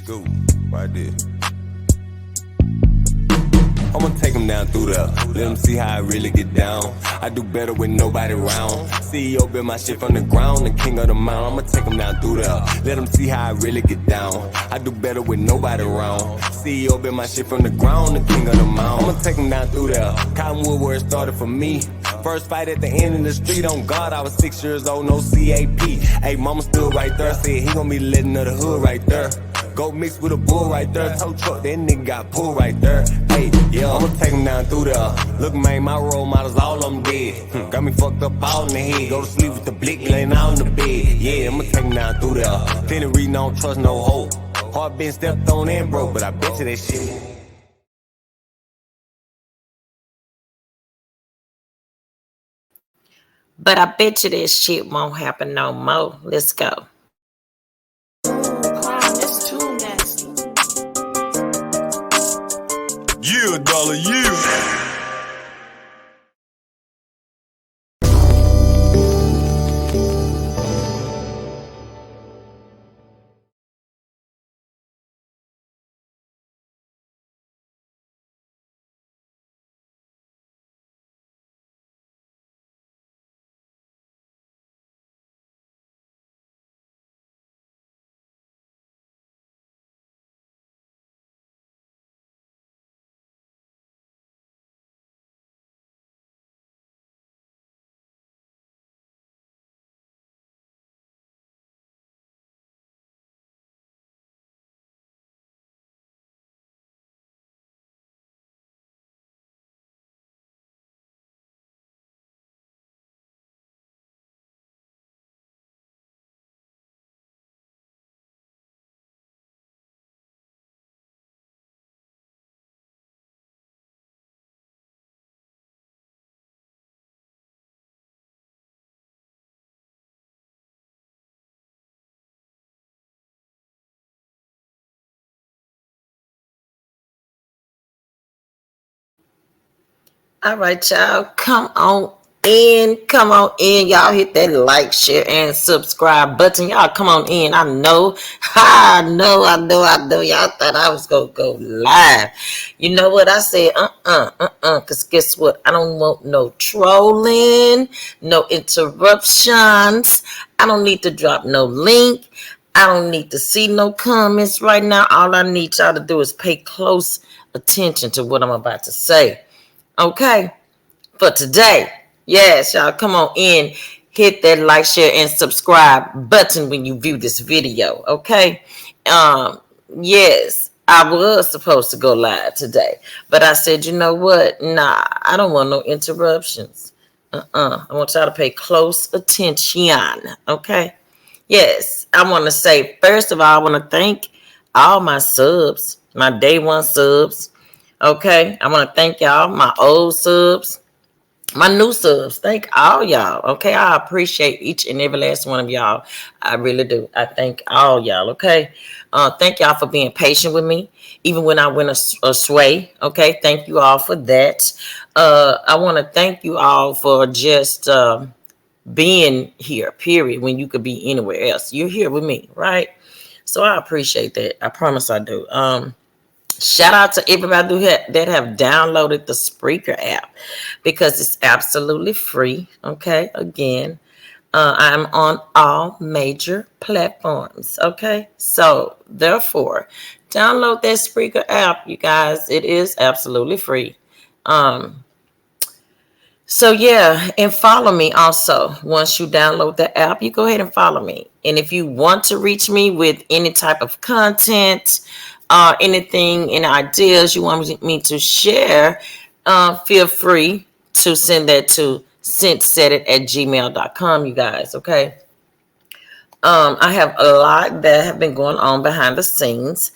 Go right there. I'ma take them down through there. Let them see how I really get down. I do better with nobody around. CEO build my shit from the ground, the king of the mountain. I'ma take them down through there. Let them see how I really get down. I do better with nobody around. CEO build my shit from the ground, the king of the mountain. I'ma take them down through there. Cottonwood where it started for me. First fight at the end of the street, on God, I was 6 years old, no CAP. Hey, mama stood right there, said he gon' be the legend of the hood right there. Go mixed with a bull right there, tow truck, that nigga got pulled right there. Hey, yeah, I'ma take him down through there. Look, man, my role models, all of them dead. Got me fucked up all in the head, go to sleep with the blick laying out in the bed. Yeah, I'ma take him down through there. Plenty reading, don't trust no hope. Heart been stepped on and broke, but I bet you that shit. But I bet you this shit won't happen no more. Let's go. It's too nasty. Yeah, dollar, yeah. All right, y'all. Come on in. Come on in. Y'all hit that like, share, and subscribe button. Y'all come on in. I know. I know. Y'all thought I was going to go live. You know what? I said, because guess what? I don't want no trolling, no interruptions. I don't need to drop no link. I don't need to see no comments right now. All I need y'all to do is pay close attention to what I'm about to say. Okay, for today, yes, y'all come on in, hit that like, share, and subscribe button when you view this video. Okay, yes, I was supposed to go live today, but I said, you know what? Nah, I don't want no interruptions. I want y'all to pay close attention. Okay, yes, I want to say first of all, I want to thank all my subs, my day one subs. Okay, I want to thank y'all, my old subs, my new subs. Thank all y'all. Okay, I appreciate each and every last one of y'all. I really do. I thank all y'all. Okay, thank y'all for being patient with me, even when I went astray. Okay, thank you all for that. I want to thank you all for just being here. Period. When you could be anywhere else, you're here with me, right? So I appreciate that. I promise I do. Shout out to everybody that have downloaded the Spreaker app because it's absolutely free. Okay, again, I'm on all major platforms. Okay, so therefore, download that Spreaker app, you guys. It is absolutely free. So yeah, and follow me also. Once you download the app, you go ahead and follow me. And if you want to reach me with any type of content, anything, any ideas you want me to share, feel free to send that to CyntSaidIt@gmail.com, you guys. Okay. I have a lot that have been going on behind the scenes.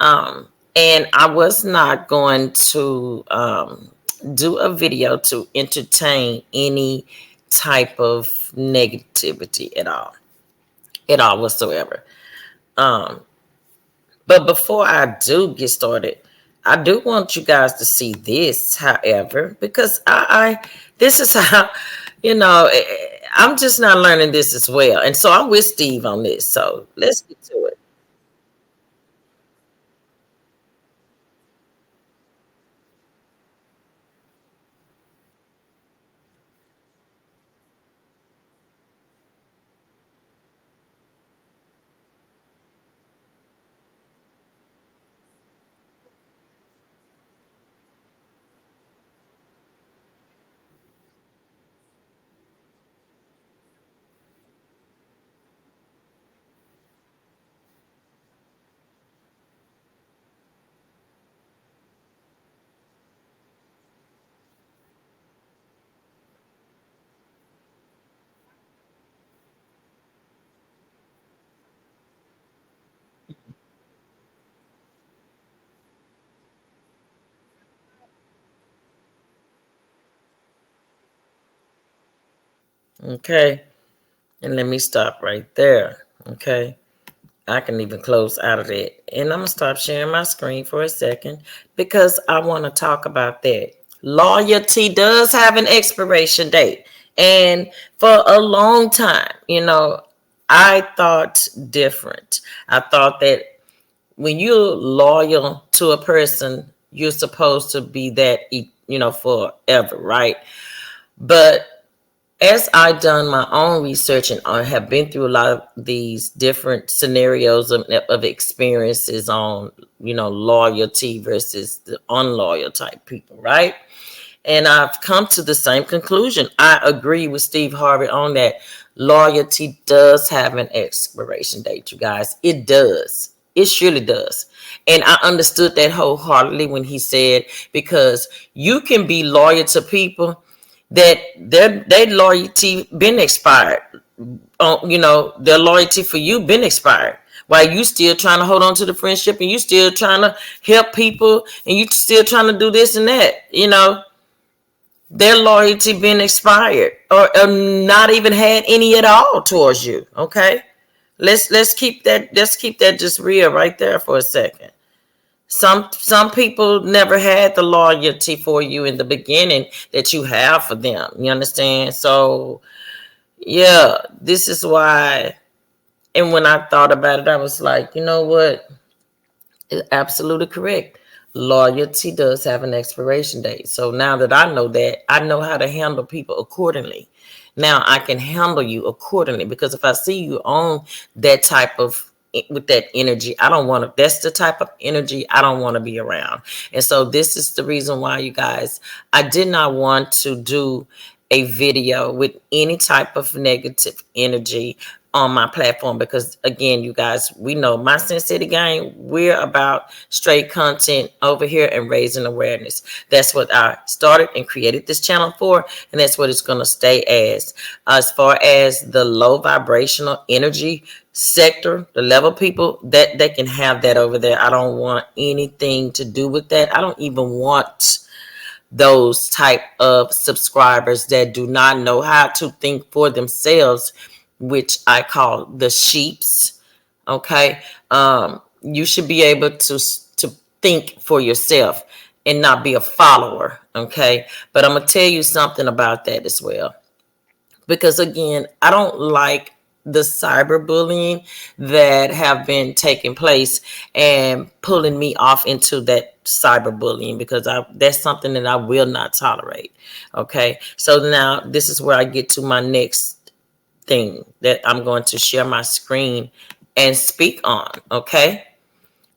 And I was not going to do a video to entertain any type of negativity at all whatsoever. But before I do get started, I do want you guys to see this, however, because I this is how, I'm just not learning this as well. And so I'm with Steve on this. So let's get to it. Okay. And let me stop right there. Okay. I can even close out of that. And I'm going to stop sharing my screen for a second because I want to talk about that. Loyalty does have an expiration date. And for a long time, I thought different. I thought that when you're loyal to a person, you're supposed to be that, forever, right? But as I've done my own research and I have been through a lot of these different scenarios of experiences on, loyalty versus the unloyal type people, right? And I've come to the same conclusion. I agree with Steve Harvey on that. Loyalty does have an expiration date, you guys. It does. It surely does. And I understood that wholeheartedly when he said, because you can be loyal to people that their loyalty been expired. Their loyalty for you been expired. While you still trying to hold on to the friendship and you still trying to help people and you still trying to do this and that, their loyalty been expired or not even had any at all towards you. Okay. Let's keep that just real right there for a second. Some people never had the loyalty for you in the beginning that you have for them. You understand? So yeah, this is why. And when I thought about it, I was like, you know what? It's absolutely correct. Loyalty does have an expiration date. So now that I know that, I know how to handle people accordingly. Now I can handle you accordingly because if I see you on that type of with that energy, I don't want to. That's the type of energy I don't want to be around. And so this is the reason why, you guys, I did not want to do a video with any type of negative energy on my platform because, again, you guys, we know my CyntSaidIt gang, we're about straight content over here and raising awareness. That's what I started and created this channel for, and that's what it's going to stay as. As far as the low vibrational energy sector, the level people, that they can have that over there. I don't want anything to do with that. I don't even want those type of subscribers that do not know how to think for themselves, which I call the sheeps. Okay. You should be able to think for yourself and not be a follower. Okay. But I'm going to tell you something about that as well. Because again, I don't like the cyberbullying that have been taking place and pulling me off into that cyberbullying because that's something that I will not tolerate. Okay. So now this is where I get to my next thing that I'm going to share my screen and speak on. Okay.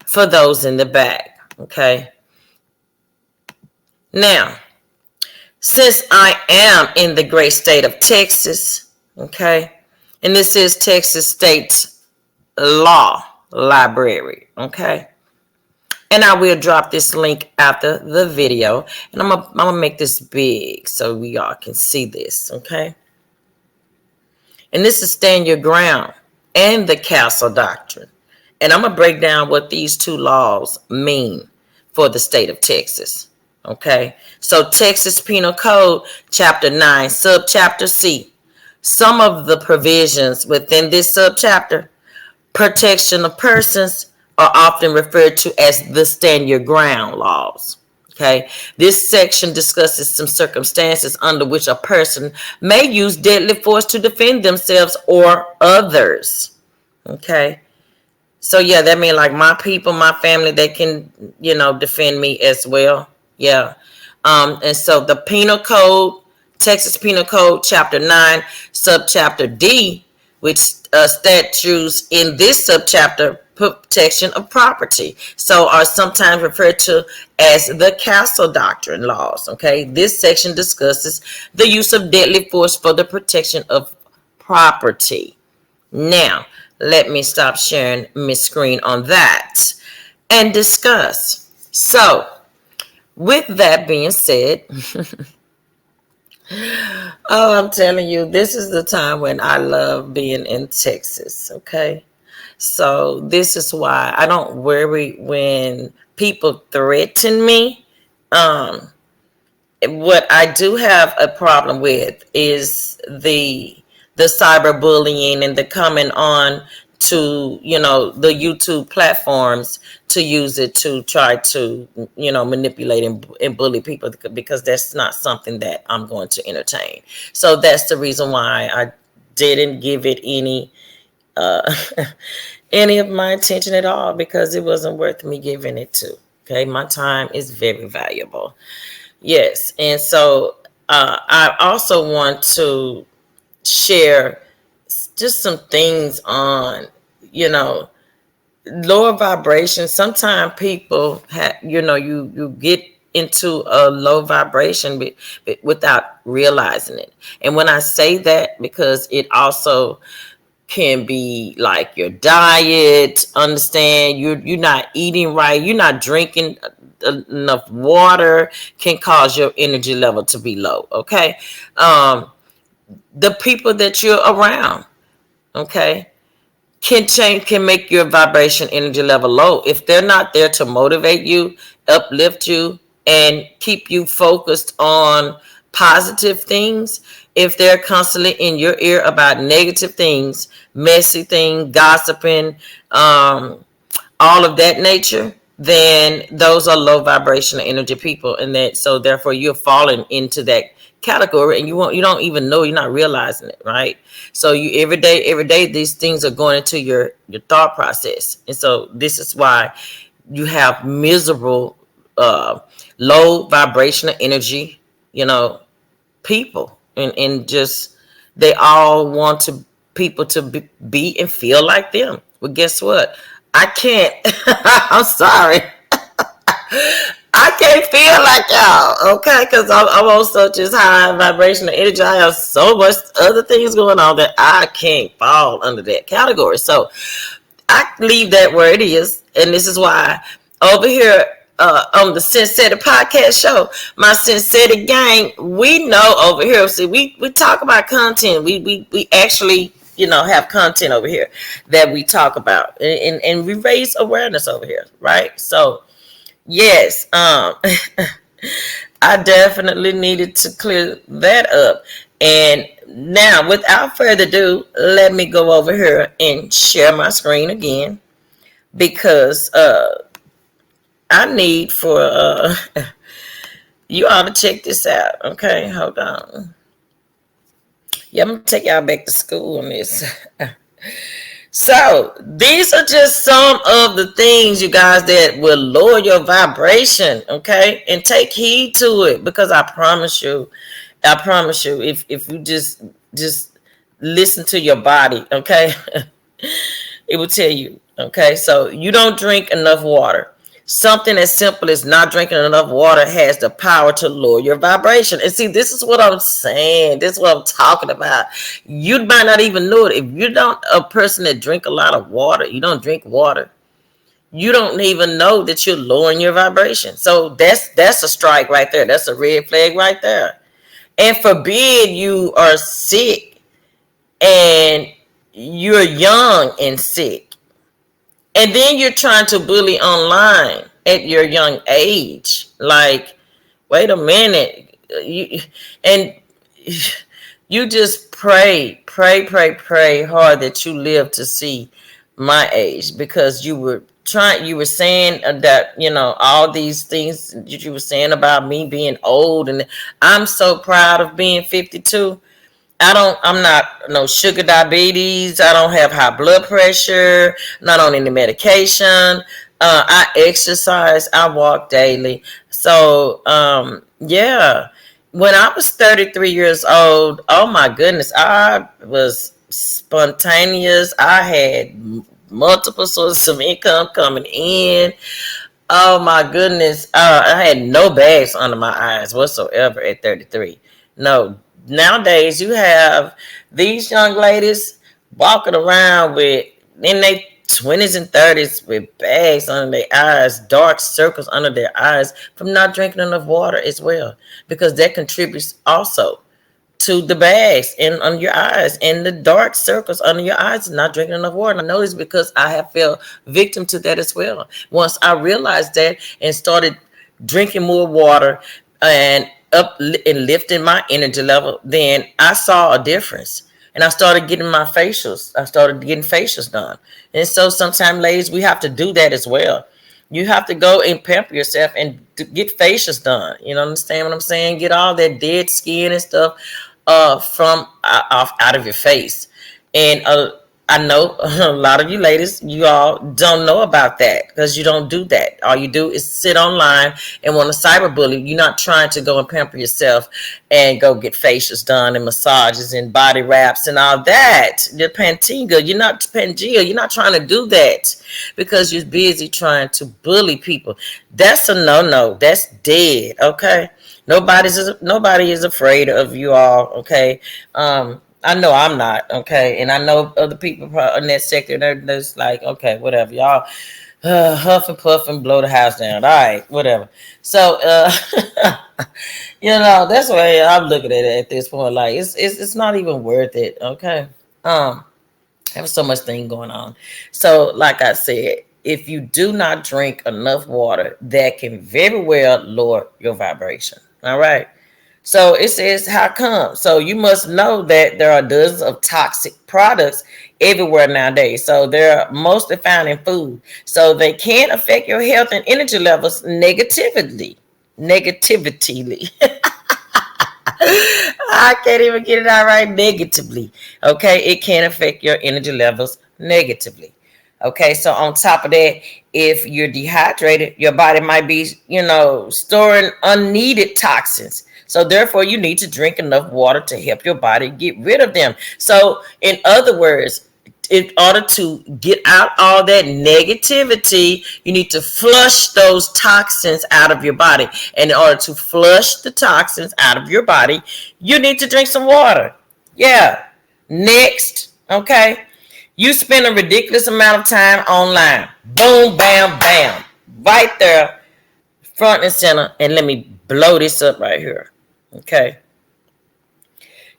For those in the back. Okay. Now, since I am in the great state of Texas, okay, and this is Texas State Law Library, okay, and I will drop this link after the video, and I'm gonna make this big so we all can see this, okay, and this is Stand Your Ground and the Castle Doctrine, and I'm gonna break down what these two laws mean for the state of Texas. Okay, so Texas Penal Code, Chapter 9, Subchapter C. Some of the provisions within this subchapter, protection of persons, are often referred to as the Stand Your Ground laws. Okay, this section discusses some circumstances under which a person may use deadly force to defend themselves or others. Okay. So yeah, that means like my people, my family, they can, defend me as well. Yeah. And so the penal code, Texas Penal Code, Chapter 9, Subchapter D, which statutes in this subchapter protection of property. So are sometimes referred to as the Castle Doctrine laws. Okay. This section discusses the use of deadly force for the protection of property. Now, let me stop sharing my screen on that and discuss. So, with that being said, I'm telling you, this is the time when I love being in Texas, okay? So, this is why I don't worry when people threaten me. what I do have a problem with is the cyberbullying and the coming on to, the YouTube platforms to use it to try to, manipulate and bully people, because that's not something that I'm going to entertain. So that's the reason why I didn't give it uh, any of my attention at all, because it wasn't worth me giving it to. Okay, my time is very valuable. Yes, and so I also want to share just some things on, lower vibration. Sometimes people have, you get into a low vibration without realizing it. And when I say that, because it also can be like your diet, understand, you're not eating right, you're not drinking enough water, can cause your energy level to be low. Okay. The people that you're around, okay, can make your vibration energy level low if they're not there to motivate you, uplift you, and keep you focused on positive things. If they're constantly in your ear about negative things, messy things, gossiping, all of that nature, then those are low vibrational energy people, and that, so therefore you're falling into that category, and you don't even know, you're not realizing it, right? So you every day these things are going into your thought process, and so this is why you have miserable, low vibrational energy, people, and just they all want to people to be and feel like them. Well, guess what? I can't. I'm sorry. I can't feel like y'all, okay? Because I'm on such as high vibrational energy. I have so much other things going on that I can't fall under that category. So I leave that where it is, and this is why over here on the CyntSaidIt podcast show, my CyntSaidIt gang, we know over here. See, we talk about content. We actually, have content over here that we talk about, and we raise awareness over here, right? So yes, I definitely needed to clear that up. And now, without further ado, let me go over here and share my screen again, because I need for you all to check this out. Okay, hold on. Yeah, I'm gonna take y'all back to school on this. So these are just some of the things, you guys, that will lower your vibration, okay? And take heed to it, because I promise you, if you just listen to your body, okay, it will tell you, okay? So you don't drink enough water. Something as simple as not drinking enough water has the power to lower your vibration. And see, this is what I'm saying. This is what I'm talking about. You might not even know it. If you don't, a person that drink a lot of water, you don't drink water, you don't even know that you're lowering your vibration. So that's a strike right there. That's a red flag right there. And forbid you are sick and you're young and sick, and then you're trying to bully online at your young age. Like, wait a minute. You just pray hard that you live to see my age, because you were saying that, all these things that you were saying about me being old. And I'm so proud of being 52. I'm not no sugar diabetes. I don't have high blood pressure, not on any medication. I exercise, I walk daily. So, yeah, when I was 33 years old, oh my goodness, I was spontaneous. I had multiple sources of income coming in. Oh my goodness. I had no bags under my eyes whatsoever at 33. No. Nowadays, you have these young ladies walking around in their 20s and 30s with bags under their eyes, dark circles under their eyes, from not drinking enough water as well, because that contributes also to the bags under your eyes and the dark circles under your eyes, not drinking enough water. And I know this because I have fell victim to that as well. Once I realized that and started drinking more water, and up and lifting my energy level, then I saw a difference. And I started getting my facials. I started getting facials done. And so sometimes, ladies, we have to do that as well. You have to go and pamper yourself and get facials done. You know, understand what I'm saying? Get all that dead skin and stuff from off out of your face. And I know a lot of you ladies, you all don't know about that because you don't do that. All you do is sit online and want to cyberbully. You're not trying to go and pamper yourself and go get facials done and massages and body wraps and all that. You're Pangea. You're not trying to do that because you're busy trying to bully people. That's a no-no. That's dead. Okay. Nobody is afraid of you all. Okay. I know I'm not, okay, and I know other people in that sector. They're just like, okay, whatever, y'all, huff and puff and blow the house down. All right, whatever. So, that's the way I'm looking at it at this point. Like, it's not even worth it. Okay, I have so much thing going on. So, like I said, if you do not drink enough water, that can very well lower your vibration. All right. So it says, how come? So you must know that there are dozens of toxic products everywhere nowadays. So they're mostly found in food. So they can affect your health and energy levels negatively. I can't even get it out right. Negatively. Okay. It can affect your energy levels negatively. Okay. So on top of that, if you're dehydrated, your body might be, storing unneeded toxins. So therefore, you need to drink enough water to help your body get rid of them. So in other words, in order to get out all that negativity, you need to flush those toxins out of your body. And in order to flush the toxins out of your body, you need to drink some water. Yeah. Next, okay. You spend a ridiculous amount of time online. Boom, bam, bam. Right there, front and center. And let me blow this up right here. Okay.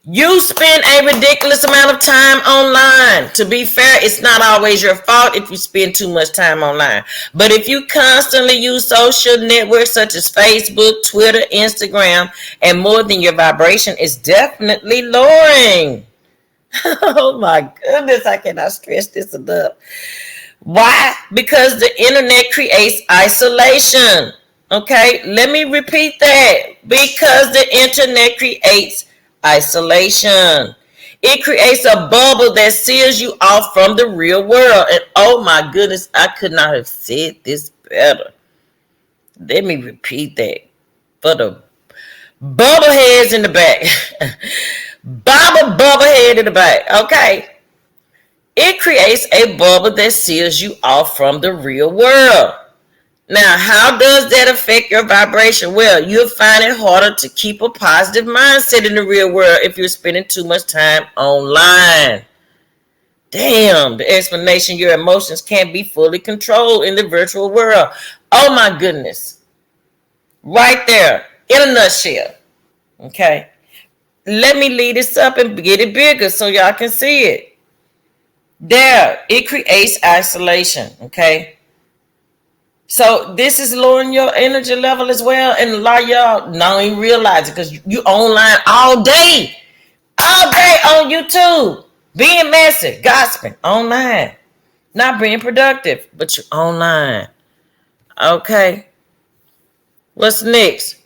You spend a ridiculous amount of time online. To be fair, it's not always your fault if you spend too much time online. But if you constantly use social networks such as Facebook, Twitter, Instagram, and more, than your vibration is definitely lowering. Oh my goodness, I cannot stress this enough. Why? Because the internet creates isolation. Okay, let me repeat that. Because the internet creates isolation. It creates a bubble that seals you off from the real world. And oh my goodness, I could not have said this better. Let me repeat that. For the bubbleheads in the back. Bubblehead in the back. Okay. It creates a bubble that seals you off from the real world. Now, how does that affect your vibration? Well, you'll find it harder to keep a positive mindset in the real world if you're spending too much time online. Damn, the explanation, your emotions can't be fully controlled in the virtual world. Oh my goodness. Right there, in a nutshell. Okay. Let me lead this up and get it bigger so y'all can see it. There, it creates isolation. Okay. So this is lowering your energy level as well. And a lot of y'all don't even realize it because you online all day on YouTube, being messy, gossiping online, not being productive, but you're online. Okay. What's next?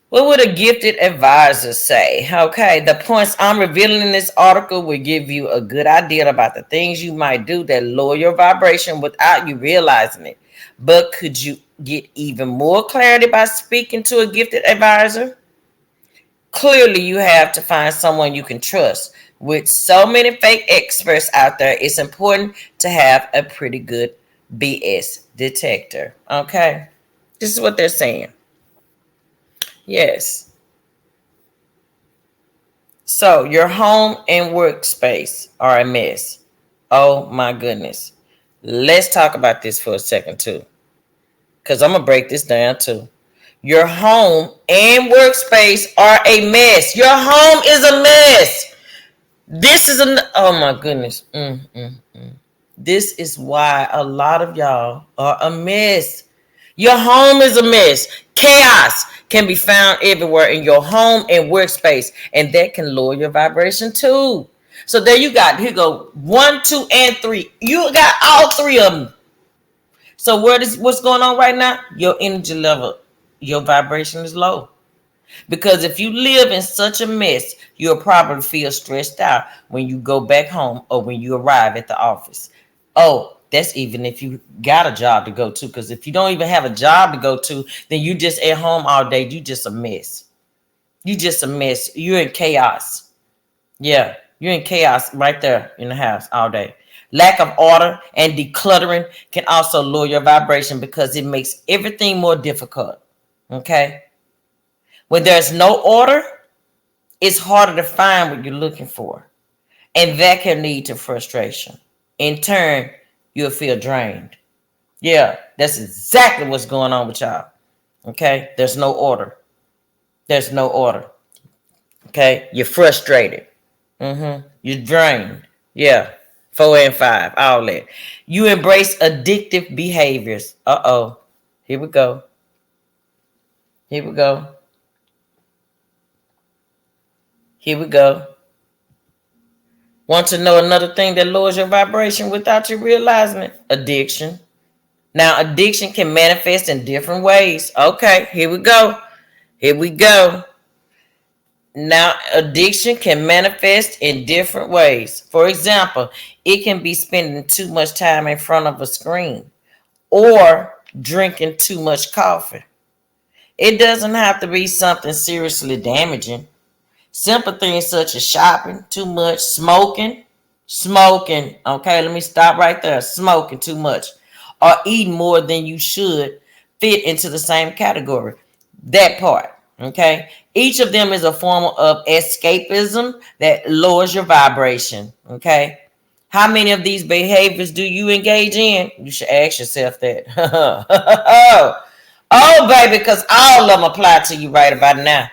What would a gifted advisor say? Okay, the points I'm revealing in this article will give you a good idea about the things you might do that lower your vibration without you realizing it. But could you get even more clarity by speaking to a gifted advisor? Clearly, you have to find someone you can trust. With so many fake experts out there, it's important to have a pretty good BS detector. Okay, this is what they're saying. Yes. So your home and workspace are a mess. Oh my goodness. Let's talk about this for a second too. Because I'm going to break this down too. Your home and workspace are a mess. Your home is a mess. This is oh my goodness. This is why a lot of y'all are a mess. Your home is a mess. Chaos. can be found everywhere in your home and workspace, and that can lower your vibration too. So there you got, here go 1, 2, and 3. You got all 3 of them. So what's going on right now? Your energy level, your vibration is low. Because if you live in such a mess, you'll probably feel stressed out when you go back home or when you arrive at the office. Oh, that's even if you got a job to go to. Because if you don't even have a job to go to, then you just at home all day. You just a mess. You just a mess. You're in chaos. Yeah, you're in chaos right there in the house all day. Lack of order and decluttering can also lower your vibration because it makes everything more difficult. Okay? When there's no order, it's harder to find what you're looking for. And that can lead to frustration. In turn, you'll feel drained. Yeah, that's exactly what's going on with y'all. Okay? There's no order. There's no order. Okay? You're frustrated. You're drained. Yeah. 4 and 5. All that. You embrace addictive behaviors. Uh-oh. Here we go. Here we go. Here we go. Want to know another thing that lowers your vibration without you realizing it? Addiction. Now, addiction can manifest in different ways. Okay, here we go. Here we go. Now, addiction can manifest in different ways. For example, it can be spending too much time in front of a screen or drinking too much coffee. It doesn't have to be something seriously damaging. Simple things such as shopping too much, smoking. Okay, let me stop right there. Smoking too much or eating more than you should fit into the same category. That part. Okay, each of them is a form of escapism that lowers your vibration. Okay, how many of these behaviors do you engage in? You should ask yourself that. Oh, baby, because all of them apply to you right about now.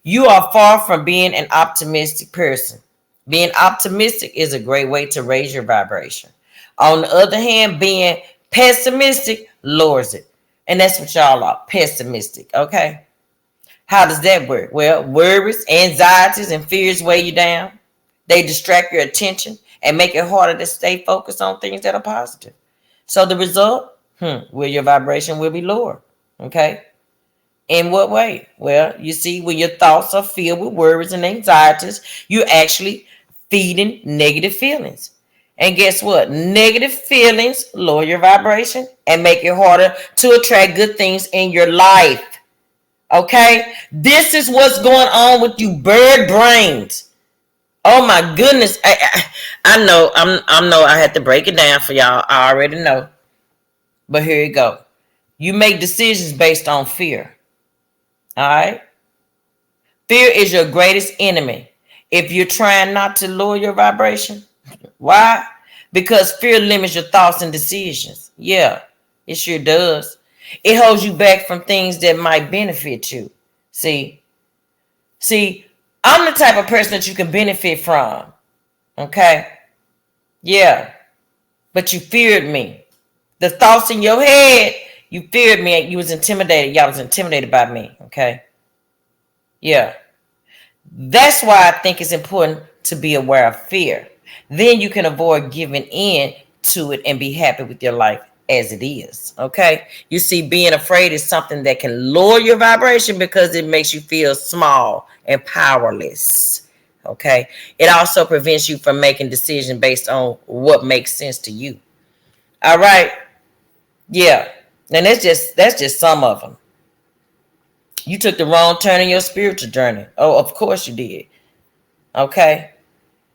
You are far from being an optimistic person. Being optimistic is a great way to raise your vibration. On the other hand, being pessimistic lowers it. And that's what y'all are, pessimistic, okay? How does that work? Well, worries, anxieties, and fears weigh you down. They distract your attention and make it harder to stay focused on things that are positive. So the result, well, your vibration will be lower, okay? In what way? Well, you see, when your thoughts are filled with worries and anxieties, you're actually feeding negative feelings. And guess what? Negative feelings lower your vibration and make it harder to attract good things in your life. Okay? This is what's going on with you bird brains. Oh my goodness. I know I had to break it down for y'all. I already know. But here you go. You make decisions based on fear. All right. Fear is your greatest enemy. If you're trying not to lower your vibration, why? Because fear limits your thoughts and decisions. Yeah, it sure does. It holds you back from things that might benefit you. See, I'm the type of person that you can benefit from. Okay. Yeah. But you feared me. The thoughts in your head, you feared me. You was intimidated. Y'all was intimidated by me. Okay. Yeah. That's why I think it's important to be aware of fear. Then you can avoid giving in to it and be happy with your life as it is. Okay. You see, being afraid is something that can lower your vibration because it makes you feel small and powerless. Okay. It also prevents you from making decisions based on what makes sense to you. All right. Yeah. And that's just some of them. You took the wrong turn in your spiritual journey. Oh, of course you did. Okay.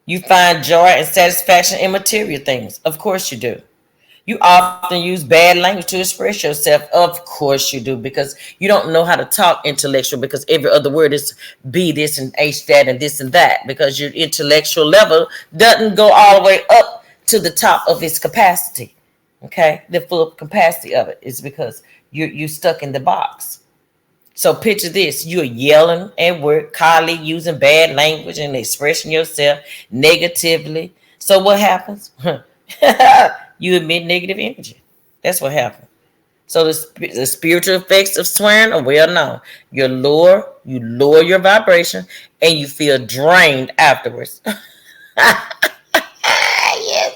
You find joy and satisfaction in material things. Of course you do. You often use bad language to express yourself. Of course you do, because you don't know how to talk intellectual, because every other word is B this and H that and this and that, because your intellectual level doesn't go all the way up to the top of its capacity. Okay. The full capacity of it is because you're stuck in the box. So picture this, you're yelling at work, colleague using bad language and expressing yourself negatively. So what happens? You emit negative energy. That's what happens. So the spiritual effects of swearing are well known. You lower your vibration, and you feel drained afterwards. Yes.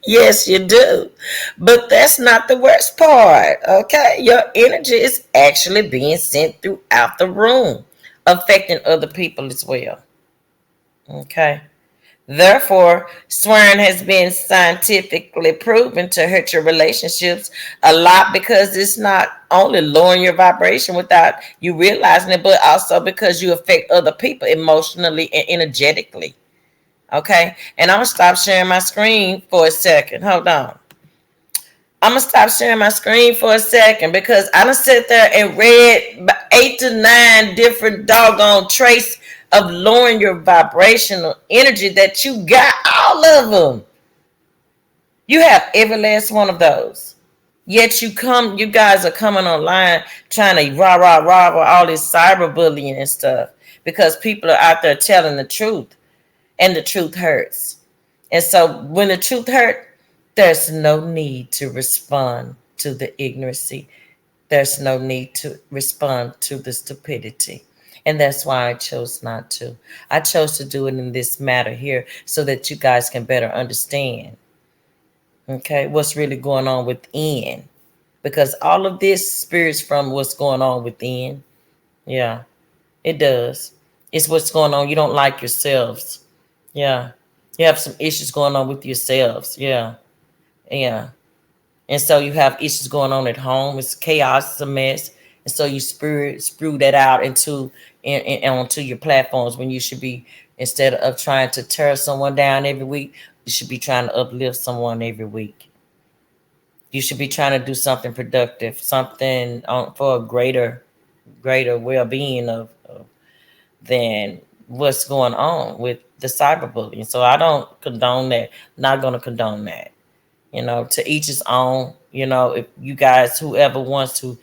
Yes, you do. But that's not the worst part, okay? Your energy is actually being sent throughout the room, affecting other people as well, okay? Therefore, swearing has been scientifically proven to hurt your relationships a lot because it's not only lowering your vibration without you realizing it, but also because you affect other people emotionally and energetically. Okay? And I'm going to stop sharing my screen for a second. Hold on. I'm going to stop sharing my screen for a second because I done sit there and read 8 to 9 different doggone traits of lowering your vibrational energy that you got all of them. You have every last one of those. Yet you guys are coming online trying to rah all this cyberbullying and stuff because people are out there telling the truth and the truth hurts. And so when the truth hurts, there's no need to respond to the ignorancy. There's no need to respond to the stupidity. And that's why I chose not to. I chose to do it in this matter here so that you guys can better understand, okay, what's really going on within. Because all of this spirits from what's going on within. Yeah, it does. It's what's going on. You don't like yourselves. Yeah. You have some issues going on with yourselves. Yeah. Yeah. And so you have issues going on at home. It's chaos, it's a mess. And so you spew that out onto your platforms when you should be, instead of trying to tear someone down every week, you should be trying to uplift someone every week. You should be trying to do something productive, something for a greater well-being of than what's going on with the cyberbullying. So I don't condone that. Not going to condone that. To each his own. If you guys, whoever wants to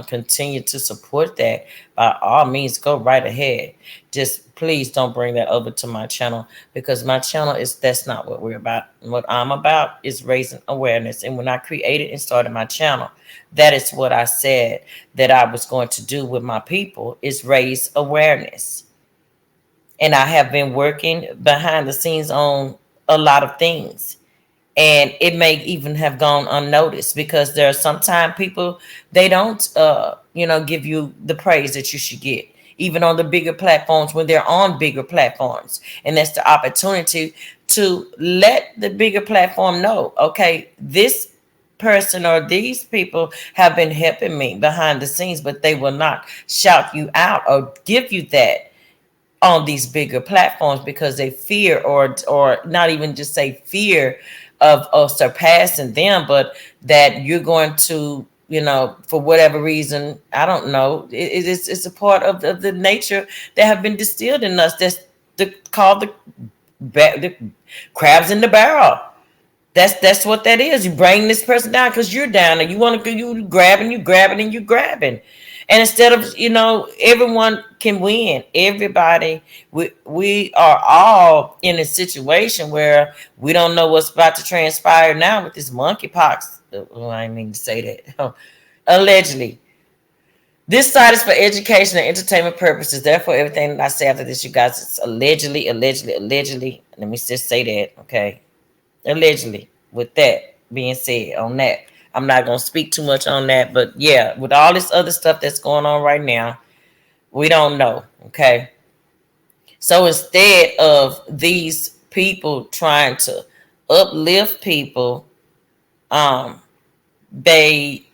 continue to support that, by all means, go right ahead. Just please don't bring that over to my channel, because my channel that's not what we're about. What I'm about is raising awareness. And when I created and started my channel, that is what I said that I was going to do with my people, is raise awareness. And I have been working behind the scenes on a lot of things. And it may even have gone unnoticed because there are sometimes people, they don't, give you the praise that you should get, even on the bigger platforms when they're on bigger platforms. And that's the opportunity to let the bigger platform know, okay, this person or these people have been helping me behind the scenes, but they will not shout you out or give you that on these bigger platforms because they fear, or not even just say fear of surpassing them, but that you're going to, for whatever reason, I don't know, it's a part of the nature that have been distilled in us. That's called the crabs in the barrel. That's what that is. You bring this person down because you're down, and you grabbing, and you grabbing. And instead of, everyone can win. Everybody, we are all in a situation where we don't know what's about to transpire now with this monkeypox. Oh, I didn't mean to say that. Allegedly. This site is for education and entertainment purposes. Therefore, everything that I say after this, you guys, it's allegedly. Let me just say that, okay? Allegedly. With that being said, on that, I'm not going to speak too much on that, but yeah, with all this other stuff that's going on right now, we don't know, okay? So instead of these people trying to uplift people, they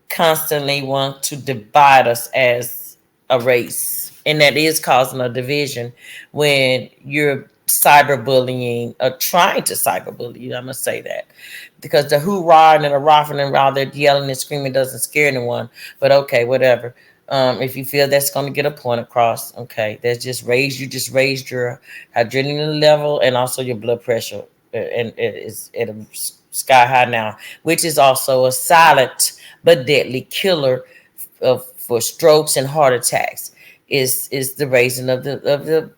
constantly want to divide us as a race, and that is causing a division when you're cyberbullying or trying to cyberbully you. I'm gonna say that because the hoorah and the raffing and all that yelling and screaming doesn't scare anyone. But okay, whatever. If you feel that's going to get a point across, okay, that's just raised your adrenaline level and also your blood pressure, and it is at a sky high now, which is also a silent but deadly killer for strokes and heart attacks. Is the raising of the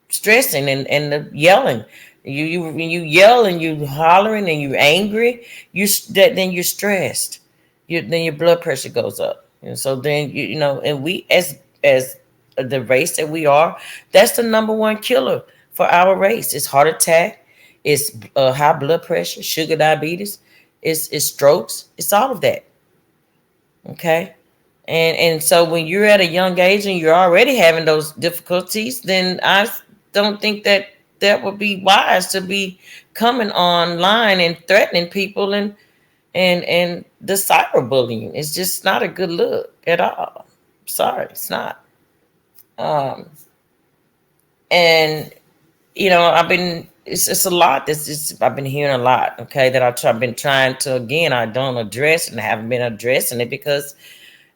stressing and the yelling. When you yell and you hollering and you're angry, then you're stressed. then your blood pressure goes up. And so then and we as the race that we are, that's the number one killer for our race. It's heart attack, it's high blood pressure, sugar diabetes, it's strokes, it's all of that. Okay. And so when you're at a young age and you're already having those difficulties, then I don't think that would be wise to be coming online and threatening people and the cyberbullying. It's just not a good look at all. Sorry, it's not. Um, and it's a lot. I've been hearing a lot. Okay, that I've been trying to, again, I don't address and I haven't been addressing it because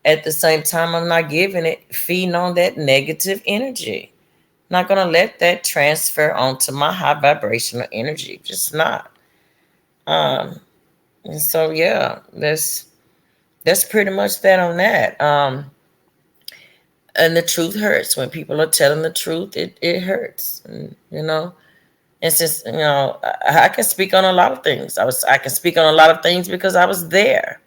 at the same time I'm not feeding on that negative energy. Not gonna let that transfer onto my high vibrational energy. Just not. Um, and so yeah, that's pretty much that on that. And the truth hurts. When people are telling the truth, it hurts. And, it's just, I can speak on a lot of things. I can speak on a lot of things because I was there.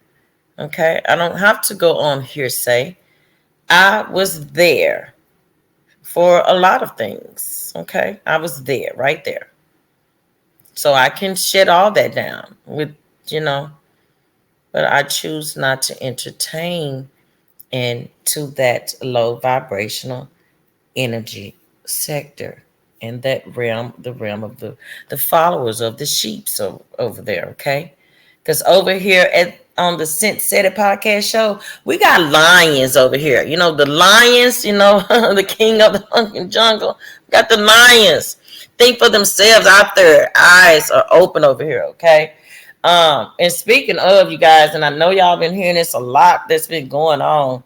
Okay. I don't have to go on hearsay. I was there for a lot of things. Okay. I was there, right there. So I can shed all that down with, but I choose not to entertain into that low vibrational energy sector and that realm, the realm of the followers of the sheep over there, okay? Because over here on the CyntSaidIt podcast show, we got lions over here. The lions, the king of the hunting jungle. We got the lions. Think for themselves out there. Eyes are open over here, okay? And speaking of, you guys, and I know y'all been hearing this a lot that's been going on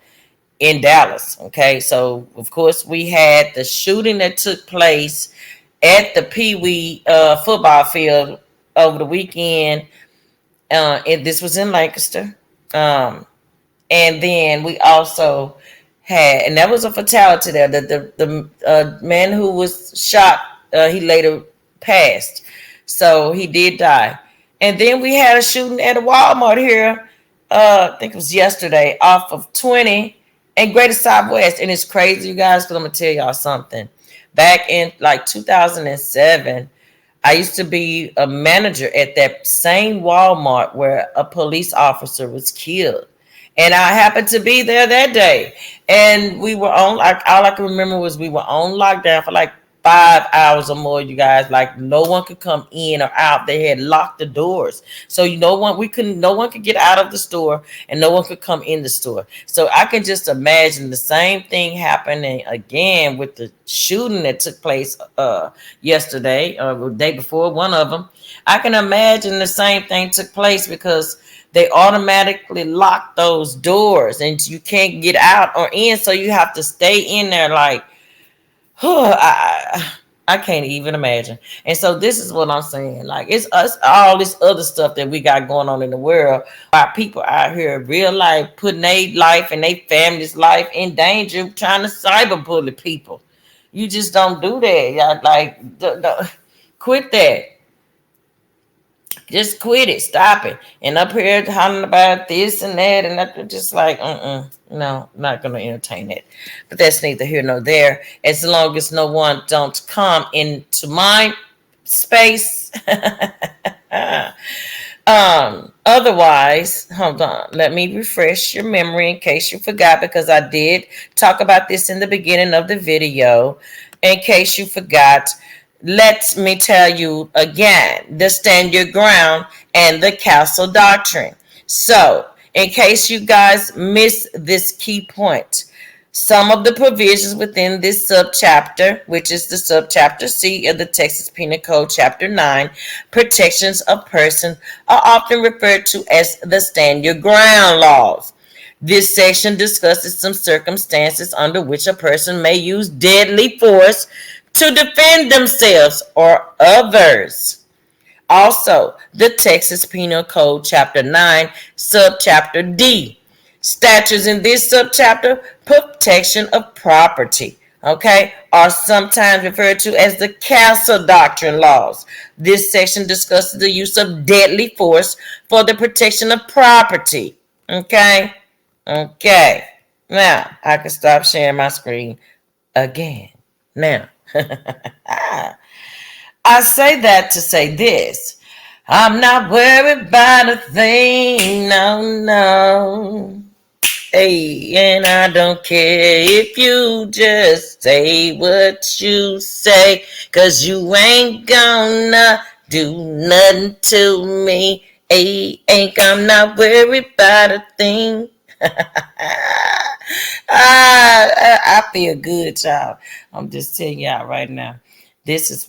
in Dallas. Okay. So of course we had the shooting that took place at the Pee Wee football field over the weekend. And this was in Lancaster. And then we also had, and that was a fatality there. The man who was shot, he later passed. So he did die. And then we had a shooting at a Walmart here. I think it was yesterday, off of 20 and Greater Southwest. And it's crazy, you guys, because I'm going to tell y'all something. Back in like 2007, I used to be a manager at that same Walmart where a police officer was killed. And I happened to be there that day. And we were on, like, all I can remember was we were on lockdown for like 5 hours or more, you guys. Like, no one could come in or out. They had locked the doors. So no one could get out of the store and no one could come in the store. So I can just imagine the same thing happening again with the shooting that took place yesterday or the day before, one of them. I can imagine the same thing took place because they automatically lock those doors and you can't get out or in. So you have to stay in there like, I can't even imagine. And so this is what I'm saying. Like, it's us, all this other stuff that we got going on in the world. Our people out here, real life, putting their life and their family's life in danger, trying to cyberbully people. You just don't do that. Y'all, like, quit that. Just quit it. Stop it. And up here hollering about this and that, and that, just like, no, I'm not going to entertain it. But that's neither here nor there. As long as no one don't come into my space. Otherwise, hold on. Let me refresh your memory in case you forgot, because I did talk about this in the beginning of the video. In case you forgot, let me tell you again, the stand your ground and the castle doctrine. So, in case you guys miss this key point, some of the provisions within this subchapter, which is the subchapter C of the Texas Penal Code, Chapter 9, protections of person, are often referred to as the stand your ground laws. This section discusses some circumstances under which a person may use deadly force to defend themselves or others. Also, the Texas Penal Code, Chapter 9, Subchapter D. Statutes in this subchapter, protection of property, okay, are sometimes referred to as the castle doctrine laws. This section discusses the use of deadly force for the protection of property. Okay. Okay. Now I can stop sharing my screen again. Now, I say that to say this. I'm not worried about a thing, no, no. Hey, and I don't care if you just say what you say, 'cause you ain't gonna do nothing to me. Hey, I'm not worried about a thing. I feel good, y'all. I'm just telling y'all right now. This is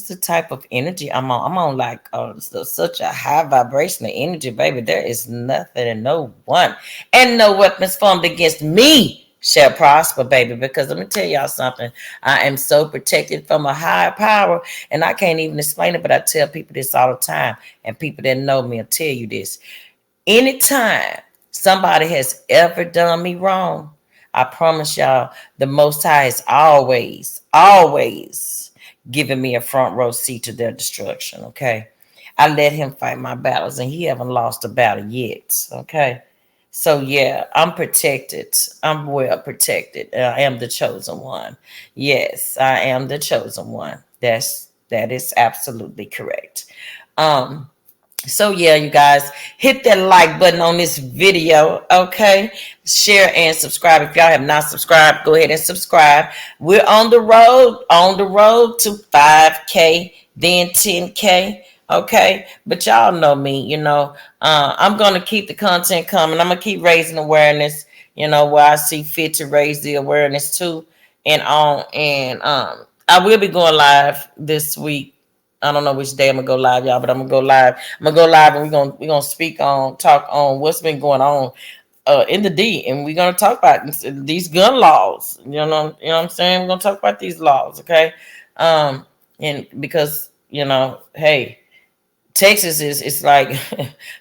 the type of energy I'm on. I'm on like such a high vibrational energy, baby. There is nothing and no one and no weapons formed against me shall prosper, baby. Because let me tell y'all something. I am so protected from a higher power, and I can't even explain it, but I tell people this all the time, and people that know me will tell you this. Anytime somebody has ever done me wrong, I promise y'all, the Most High is always, always giving me a front row seat to their destruction. Okay, I let him fight my battles, and he haven't lost a battle yet. Okay, so yeah, I'm protected. I'm well protected. I am the chosen one. Yes, I am the chosen one. That is absolutely correct. Um, so yeah, you guys, hit that like button on this video, okay? Share and subscribe. If y'all have not subscribed, go ahead and subscribe. We're on the road to 5K, then 10K, okay? But y'all know me, you know. I'm gonna keep the content coming. I'm gonna keep raising awareness, you know, where I see fit to raise the awareness too. And I will be going live this week. I don't know which day I'm gonna go live, y'all, but I'm gonna go live. I'm gonna go live, and we're gonna talk on what's been going on in the D, and we're gonna talk about these gun laws. You know what I'm saying? We're gonna talk about these laws, okay? And because hey, Texas is it's like,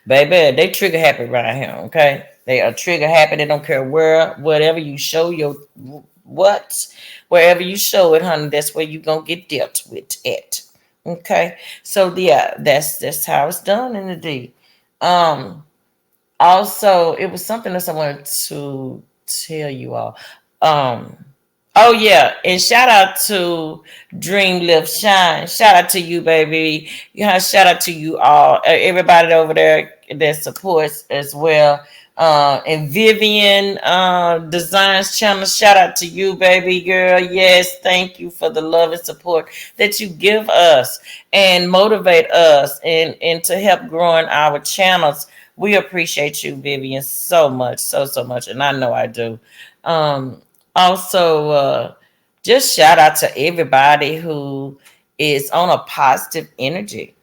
baby, they trigger happy right here, okay? They are trigger happy. They don't care whatever you show your what, wherever you show it, honey, that's where you gonna get dealt with it. Okay, so yeah, that's how it's done in the D. Um, Also, it was something else I wanted to tell you all. Um, oh yeah, and shout out to Dream Live Shine. Shout out to you, baby. Shout out to you all, everybody over there that supports as well. And Vivian Designs Channel. Shout out to you, baby girl. Yes, thank you for the love and support that you give us and motivate us and to help growing our channels. We appreciate you, Vivian, so much, so much, and I know I do. Um, Also, just shout out to everybody who is on a positive energy.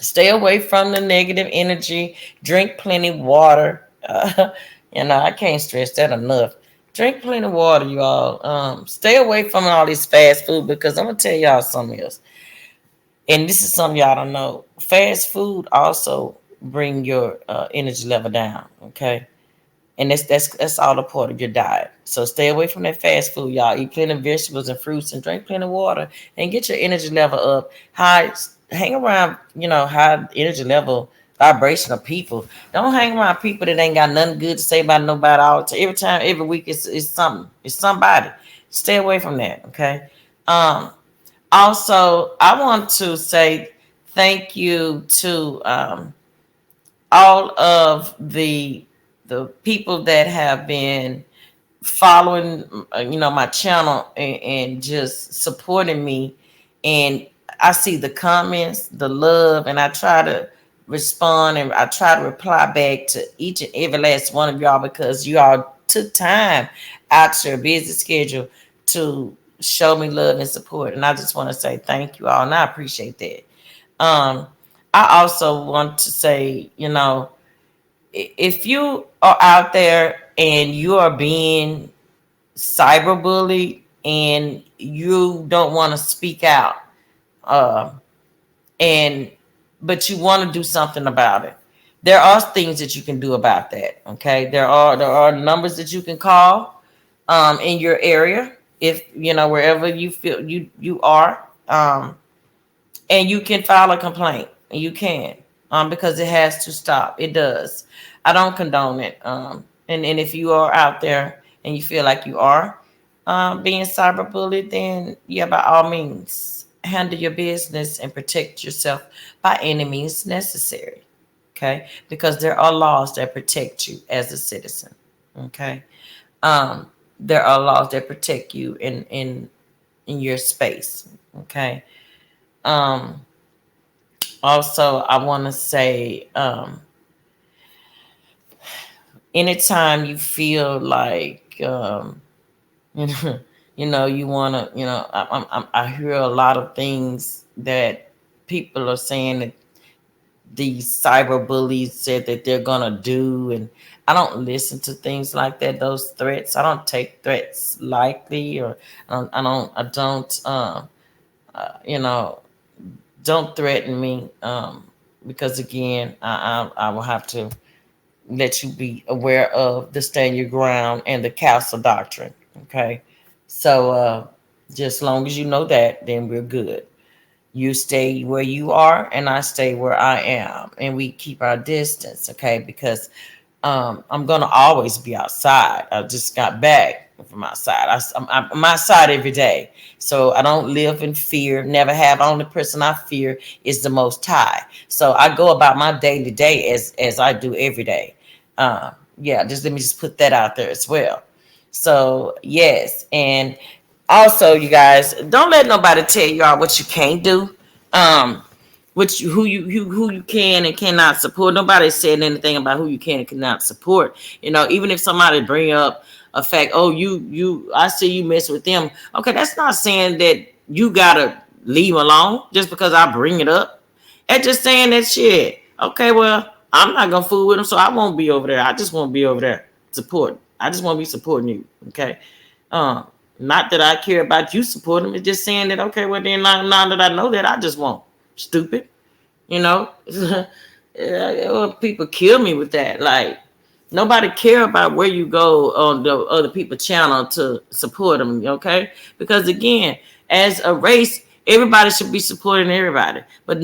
Stay away from the negative energy. Drink plenty water. I can't stress that enough. Drink plenty water, you all. Stay away from all this fast food, because I'm gonna tell y'all something else. And this is something y'all don't know. Fast food also bring your energy level down. Okay, and that's all a part of your diet. So stay away from that fast food, y'all. Eat plenty of vegetables and fruits, and drink plenty of water, and get your energy level up. Hang around, high energy level, vibrational people. Don't hang around people that ain't got nothing good to say about nobody all the time. Every time, every week, it's something. It's somebody. Stay away from that. Okay. Um, Also, I want to say thank you to all of the people that have been following, my channel, and just supporting me. And I see the comments, the love, and I try to respond, and I try to reply back to each and every last one of y'all, because you all took time out your busy schedule to show me love and support. And I just want to say thank you all, and I appreciate that. Um, I also want to say, if you are out there and you are being cyberbullied and you don't want to speak out, uh, and but you want to do something about it, there are things that you can do about that. Okay, there are numbers that you can call in your area, if wherever you feel you are, and you can file a complaint. And you can, because it has to stop. It does. I don't condone it. And if you are out there and you feel like you are being cyberbullied, then yeah, by all means, handle your business and protect yourself by any means necessary. Okay, because there are laws that protect you as a citizen. Okay, there are laws that protect you in your space. Okay. Um, Also, I want to say, anytime you feel like, you know, you want to, I hear a lot of things that people are saying that these cyber bullies said that they're gonna do, and I don't listen to things like that. Those threats, I don't take threats lightly, or I don't, you know, don't threaten me, because again, I will have to let you be aware of the stand your ground and the castle doctrine. Okay, so just as long as you know that, then we're good. You stay where you are, and I stay where I am, and we keep our distance. Okay, because I'm gonna always be outside. I just got back from outside. I'm outside every day, so I don't live in fear. Never have. Only person I fear is the Most High. So I go about my day to day as I do every day. Yeah, just let me just put that out there as well. So yes, and also you guys don't let nobody tell y'all what you can't do. Um, which who you can and cannot support. Nobody said anything about who you can and cannot support. Even if somebody bring up a fact, oh, I see you mess with them. Okay, that's not saying that you gotta leave alone just because I bring it up. That's just saying that shit. Okay, well, I'm not gonna fool with them, so I won't be over there. I just won't be over there support. I just want to be supporting you. Okay. Uh, Not that I care about you supporting them. It's just saying that, okay, well then now that I know that, I just won't. Stupid. You know, people kill me with that. Like, nobody care about where you go on the other people's channel to support them. Okay, because again, as a race, everybody should be supporting everybody, but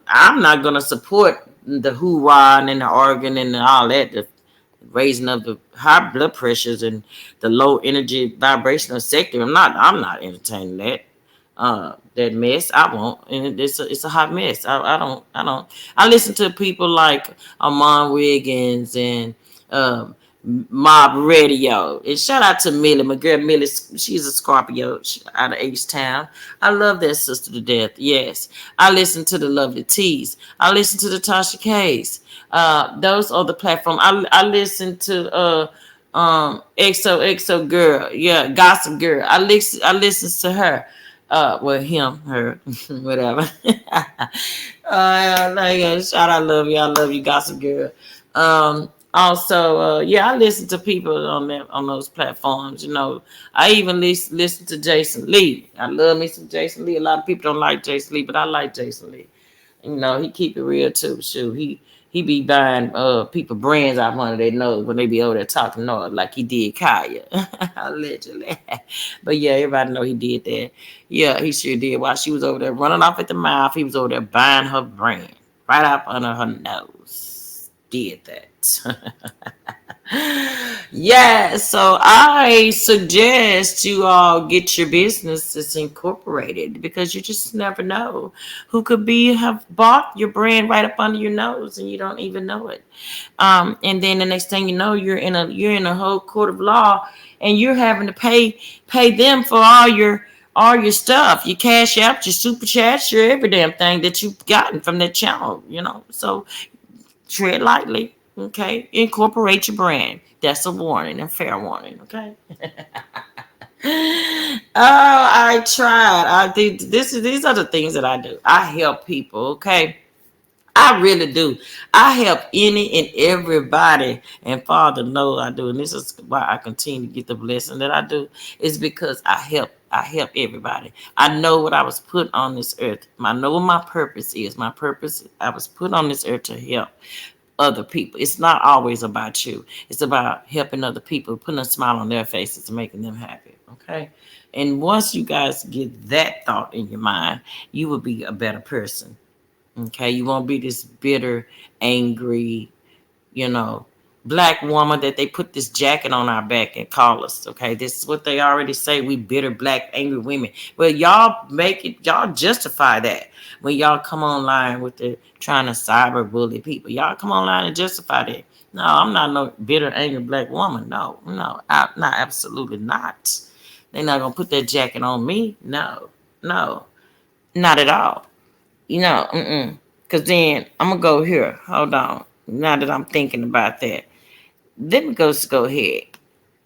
I'm not gonna support the hoorah and the organ and all that. The raising of the high blood pressures and the low energy vibrational sector. I'm not entertaining that. That mess. I won't, and it's a hot mess. I listen to people like Amon Wiggins and Mob Radio. And shout out to Millie, my girl Millie. She's a Scorpio out of H Town. I love that sister to death. Yes, I listen to the Lovely Teas. I listen to the Tasha K's. Those are the platform. I listen to XO girl. Yeah, Gossip Girl. I listen to her. Well, him, her, whatever. Shout out, I love you, Gossip Girl. Also, yeah, I listen to people on those platforms. I even listen to Jason Lee. I love me some Jason Lee. A lot of people don't like Jason Lee, but I like Jason Lee. He keep it real too. Shoot, he be buying people brands out under their nose when they be over there talking noise like he did Kaya, allegedly. But yeah, everybody know he did that. Yeah, he sure did. While she was over there running off at the mouth, he was over there buying her brand right up under her nose. Did that. Yeah, so I suggest you all get your businesses incorporated, because you just never know who could have bought your brand right up under your nose and you don't even know it. And then the next thing you know, you're in a whole court of law, and you're having to pay them for all your stuff, your cash app, your super chats, your every damn thing that you've gotten from that channel. So tread lightly. Okay, incorporate your brand. That's a warning, a fair warning. Okay. Oh, I tried. I think these are the things that I do. I help people. Okay, I really do. I help any and everybody, and Father knows I do. And this is why I continue to get the blessing that I do. Is because I help. I help everybody. I know what I was put on this earth. I know what my purpose is. My purpose, I was put on this earth to help other people. It's not always about you. It's about helping other people, putting a smile on their faces and making them happy. Okay. And once you guys get that thought in your mind, you will be a better person. Okay. You won't be this bitter, angry, you know, black woman that they put this jacket on our back and call us. Okay, this is what they already say. We bitter, black, angry women. Well, y'all make it, y'all justify that when y'all come online with the trying to cyber bully people. Y'all come online and justify that. No, I'm not no bitter, angry black woman. No, not absolutely not. They're not gonna put that jacket on me. No, not at all. Cause then I'm gonna go here. Hold on. Now that I'm thinking about that, let me go ahead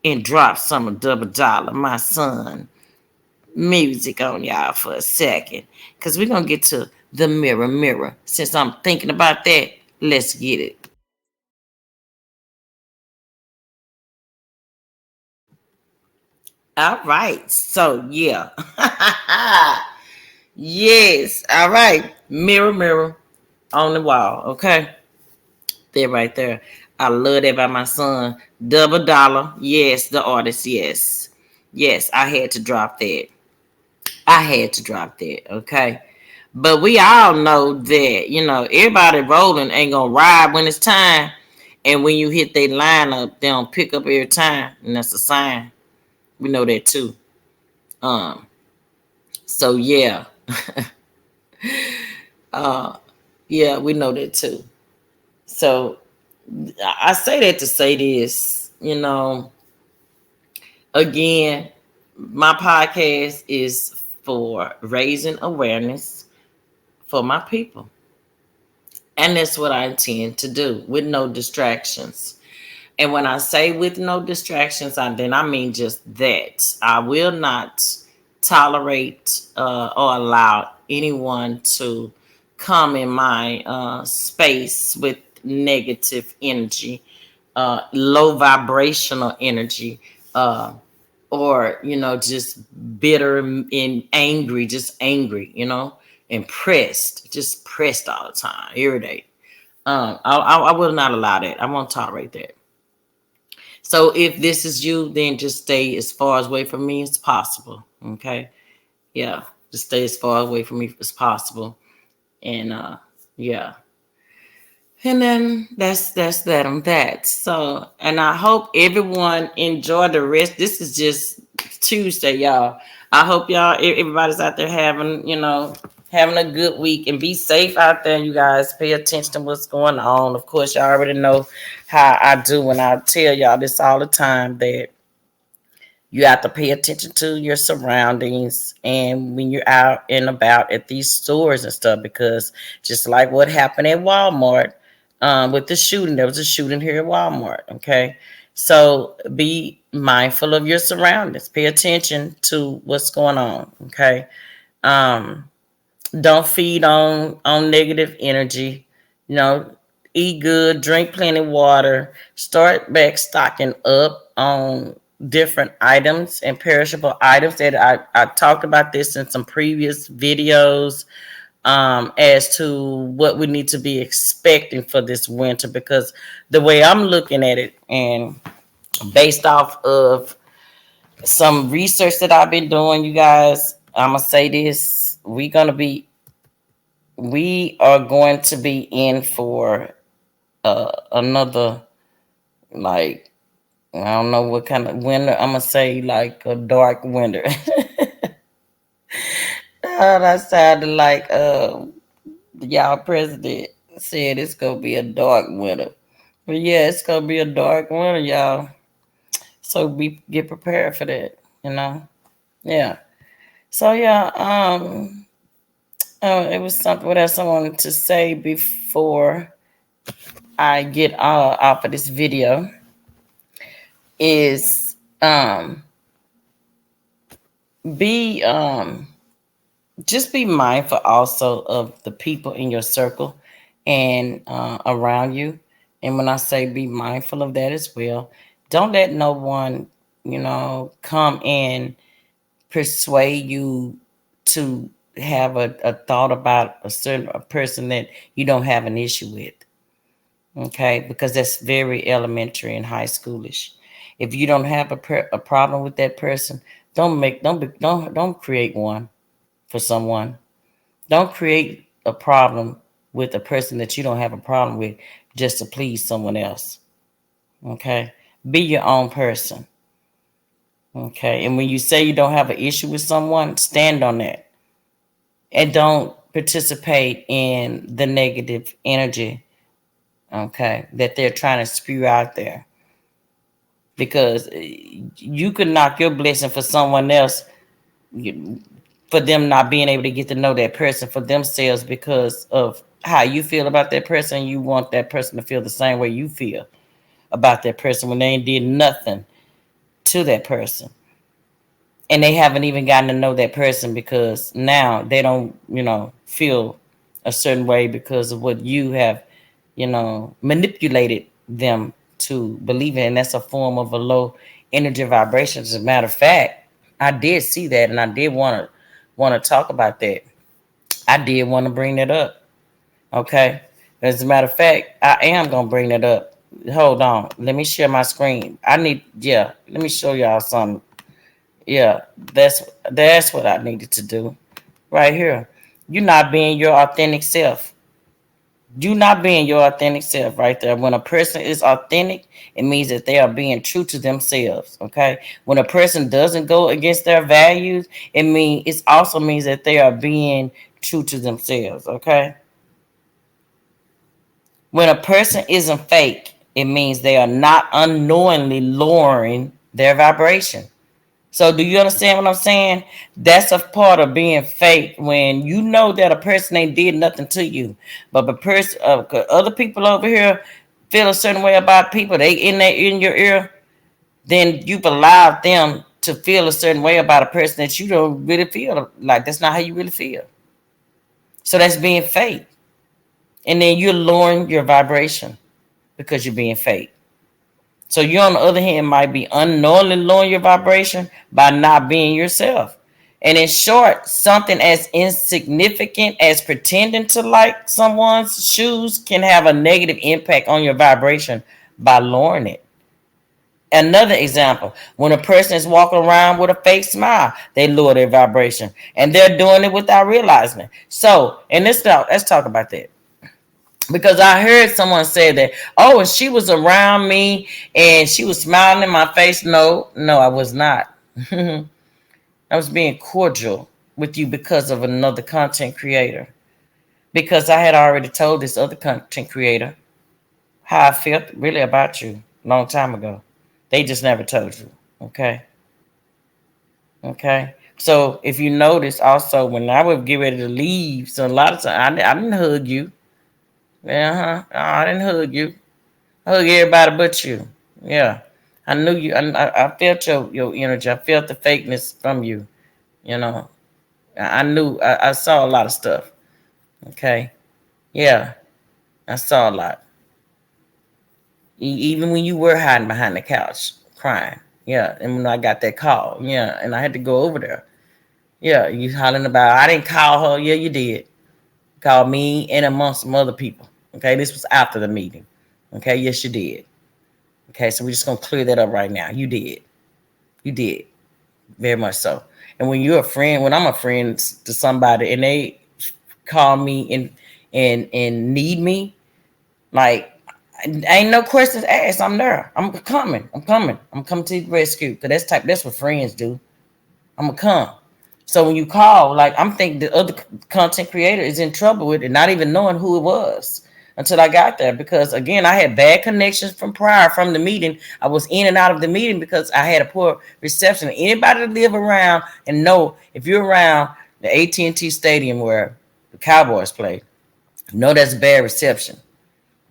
and drop some of Double Dollar, my son, music on y'all for a second. Cause we're gonna get to the mirror, mirror. Since I'm thinking about that, let's get it. All right. So yeah. Yes. All right. Mirror, mirror on the wall. Okay. There right there. I love that by my son. Double Dollar. Yes, the artist. Yes. Yes, I had to drop that. I had to drop that. Okay. But we all know that, everybody rolling ain't gonna ride when it's time. And when you hit their lineup, they don't pick up every time. And that's a sign. We know that too. So yeah. Yeah, we know that too. So I say that to say this, again, my podcast is for raising awareness for my people. And that's what I intend to do with no distractions. And when I say with no distractions, then I mean just that. I will not tolerate or allow anyone to come in my space with negative energy, low vibrational energy, or just bitter and angry, just angry, and pressed, just pressed all the time, irritated. I will not allow that. I won't tolerate that. So if this is you, then just stay as far away from me as possible. Okay. Yeah. Just stay as far away from me as possible. And yeah. And then that's that on that. So, and I hope everyone enjoy the rest. This is just Tuesday, y'all. I hope everybody's out there having a good week, and be safe out there. You guys pay attention to what's going on. Of course, y'all already know how I do when I tell y'all this all the time, that you have to pay attention to your surroundings and when you're out and about at these stores and stuff, because just like what happened at Walmart with the shooting, there was a shooting here at Walmart. Okay. So be mindful of your surroundings. Pay attention to what's going on. Okay. Don't feed on negative energy. You know, eat good, drink plenty of water, start back stocking up on different items and perishable items that I talked about this in some previous videos, as to what we need to be expecting for this winter, because the way I'm looking at it, and based off of some research that I've been doing, you guys, I'm gonna say this: we are going to be in for another, like, I don't know what kind of winter. I'm gonna say like a dark winter. Oh, that sounded like y'all president said it's gonna be a dark winter. But yeah, it's gonna be a dark winter, y'all. So get prepared for that, Yeah. So yeah, it was something. What else I wanted to say before I get off of this video is be just be mindful also of the people in your circle and around you. And when I say be mindful of that as well, don't let no one, come and persuade you to have a thought about a person that you don't have an issue with. Okay, because that's very elementary and high schoolish. If you don't have a problem with that person, don't create one for someone. Don't create a problem with a person that you don't have a problem with. just to please someone else. Okay? Be your own person. Okay? And when you say you don't have an issue with someone, stand on that. And don't participate in the negative energy, okay, that they're trying to spew out there. Because you could knock your blessing for someone else, for them not being able to get to know that person for themselves because of how you feel about that person. You want that person to feel the same way you feel about that person when they ain't did nothing to that person. And they haven't even gotten to know that person because now they don't, feel a certain way because of what you have, manipulated them to believe in. And that's a form of a low energy vibration. As a matter of fact, I did see that, and I did want to talk about that. I did want to bring that up. Okay. As a matter of fact, I am gonna bring that up. Hold on. Let me share my screen. Let me show y'all something. Yeah, that's what I needed to do. Right here. You're not being your authentic self. You not being your authentic self right there. When a person is authentic, it means that they are being true to themselves. Okay. When a person doesn't go against their values, it also means that they are being true to themselves. Okay. When a person isn't fake, it means they are not unknowingly lowering their vibration. So do you understand what I'm saying? That's a part of being fake when you know that a person ain't did nothing to you. But the person, other people over here feel a certain way about people, they in your ear, then you've allowed them to feel a certain way about a person that you don't really feel like. That's not how you really feel. So that's being fake. And then you're lowering your vibration because you're being fake. So you, on the other hand, might be unknowingly lowering your vibration by not being yourself. And in short, something as insignificant as pretending to like someone's shoes can have a negative impact on your vibration by lowering it. Another example, when a person is walking around with a fake smile, they lower their vibration. And they're doing it without realizing it. So, and let's talk about that. Because I heard someone say that, oh, and she was around me and she was smiling in my face. No, I was not. I was being cordial with you because of another content creator. Because I had already told this other content creator how I felt really about you a long time ago. They just never told you. Okay. Okay. So if you notice also, when I would get ready to leave, so a lot of times I didn't hug you. Yeah, I didn't hug you. I hug everybody but you. Yeah. I knew you. I felt your energy. I felt the fakeness from you. You know. I knew. I saw a lot of stuff. Okay. Yeah. I saw a lot. Even when you were hiding behind the couch crying. Yeah. And when I got that call. Yeah. And I had to go over there. Yeah. You hollering about, I didn't call her. Yeah, you did. Called me and amongst some other people. Okay. This was after the meeting. Okay. Yes, you did. Okay. So we're just going to clear that up right now. You did. You did. Very much so. And when you're a friend, when I'm a friend to somebody and they call me and need me, like, ain't no questions asked. I'm there. I'm coming. I'm coming to the rescue. Cause that's what friends do. I'm gonna come. So when you call, like, I'm thinking the other content creator is in trouble with it, not even knowing who it was until I got there. Because again, I had bad connections from the meeting. I was in and out of the meeting because I had a poor reception. Anybody that live around and know, if you're around the AT&T Stadium where the Cowboys play, know that's bad reception.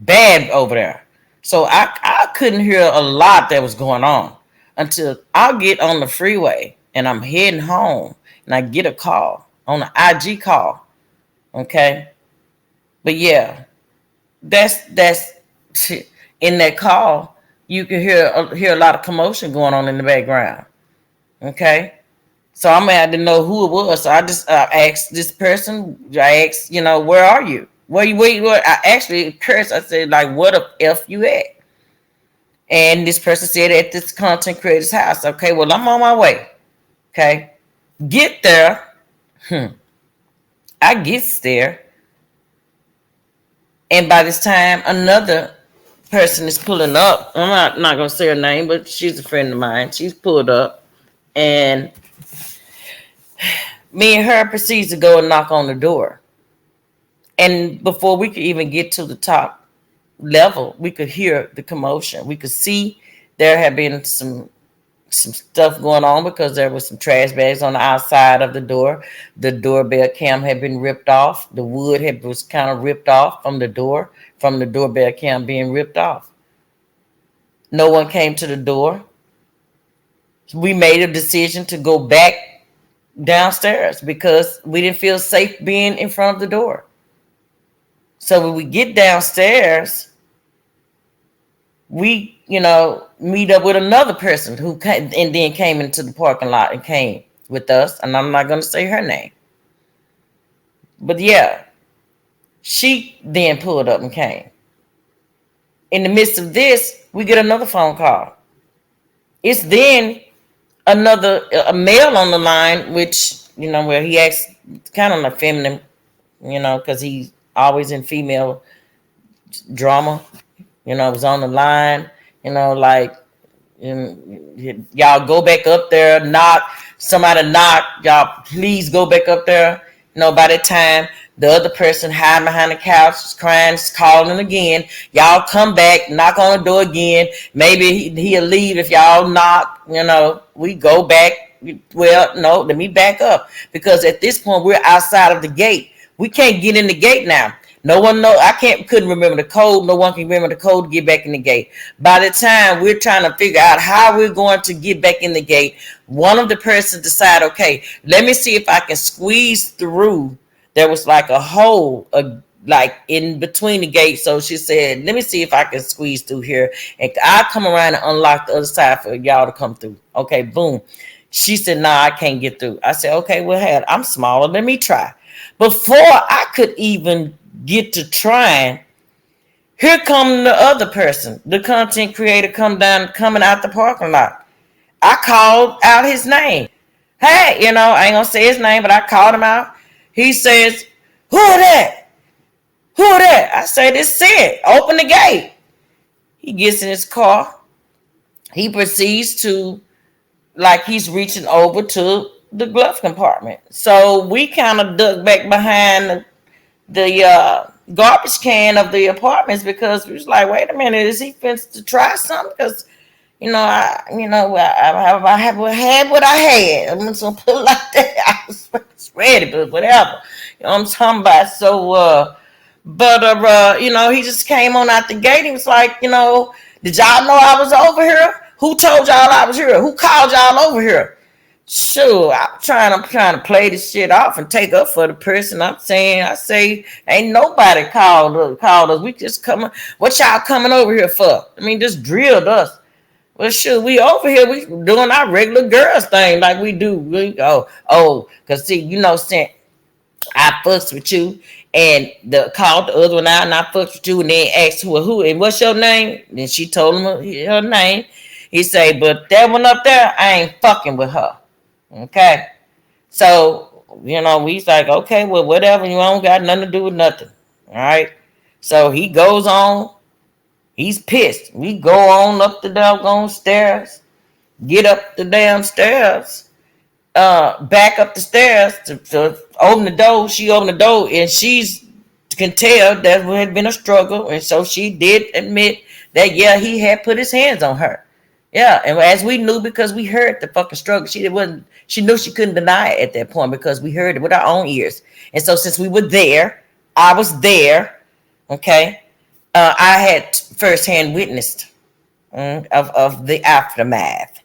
Bad over there. So I couldn't hear a lot that was going on until I get on the freeway and I'm heading home and I get a call on an IG call. Okay. But yeah, that's in that call, you can hear a lot of commotion going on in the background. Okay. So I'm gonna have to know who it was. So I just asked this person, I asked, where are you? Where I actually cursed. I said, like, what the F you at? And this person said, at this content creator's house. Okay, well, I'm on my way. Okay. Get there. I gets there. And by this time, another person is pulling up. I'm not gonna say her name, but she's a friend of mine. She's pulled up, and me and her proceeds to go and knock on the door. And before we could even get to the top level, we could hear the commotion. We could see there had been some stuff going on because there was some trash bags on the outside of the door. The doorbell cam had been ripped off. The wood was kind of ripped off from the door, from the doorbell cam being ripped off. No one came to the door. We made a decision to go back downstairs because we didn't feel safe being in front of the door. So when we get downstairs, we, meet up with another person who came, and then came into the parking lot and came with us. And I'm not going to say her name. But yeah, she then pulled up and came. In the midst of this, we get another phone call. It's then a male on the line, which, where he acts kind of like feminine, because he's always in female drama, was on the line, like, y'all go back up there, somebody knock, y'all please go back up there. By the time the other person hiding behind the couch is crying, is calling again, y'all come back, knock on the door again. Maybe he'll leave if y'all knock, we go back. Well, no, let me back up, because at this point we're outside of the gate. We can't get in the gate now. No one know. Couldn't remember the code. No one can remember the code to get back in the gate. By the time we're trying to figure out how we're going to get back in the gate, one of the persons decided, okay, let me see if I can squeeze through. There was like a hole, like in between the gate. So she said, let me see if I can squeeze through here, and I'll come around and unlock the other side for y'all to come through. Okay, boom. She said, nah, I can't get through. I said, okay, well, hell, I'm smaller. Let me try. Before I could even get to trying, here come the other person, the content creator, coming out the parking lot. I called out his name. Hey, I ain't gonna say his name, but I called him out. He says, who that? Who that? I said, it's Sid. Open the gate. He gets in his car. He proceeds to, like, he's reaching over to the glove compartment. So we kind of dug back behind the garbage can of the apartments, because we was like, wait a minute, is he finna to try something? Because I had what I had. I'm just gonna put it like that. I was ready, but whatever. I'm talking about. So he just came on out the gate. He was like, did y'all know I was over here? Who told y'all I was here? Who called y'all over here? Sure, I'm trying to play this shit off and take up for the person. I say, ain't nobody called us. We just coming. What y'all coming over here for? Just drilled us. Well, sure, we over here. We doing our regular girls thing like we do. We go, because see, Cent, I fucks with you, and called the other one out, and I fucks with you, and then asked who, and what's your name? Then she told him her name. He say, but that one up there, I ain't fucking with her. Okay, so we like, okay, well, whatever, you don't got nothing to do with nothing. All right, so he goes on. He's pissed. We go on up the doggone stairs, get up the damn stairs, back up the stairs to open the door. She opened the door, and she's can tell that had been a struggle, and so she did admit that, yeah, he had put his hands on her. Yeah, and as we knew, because we heard the fucking struggle, she knew she couldn't deny it at that point, because we heard it with our own ears. And so since we were there, I was there, okay, I had firsthand witnessed of the aftermath,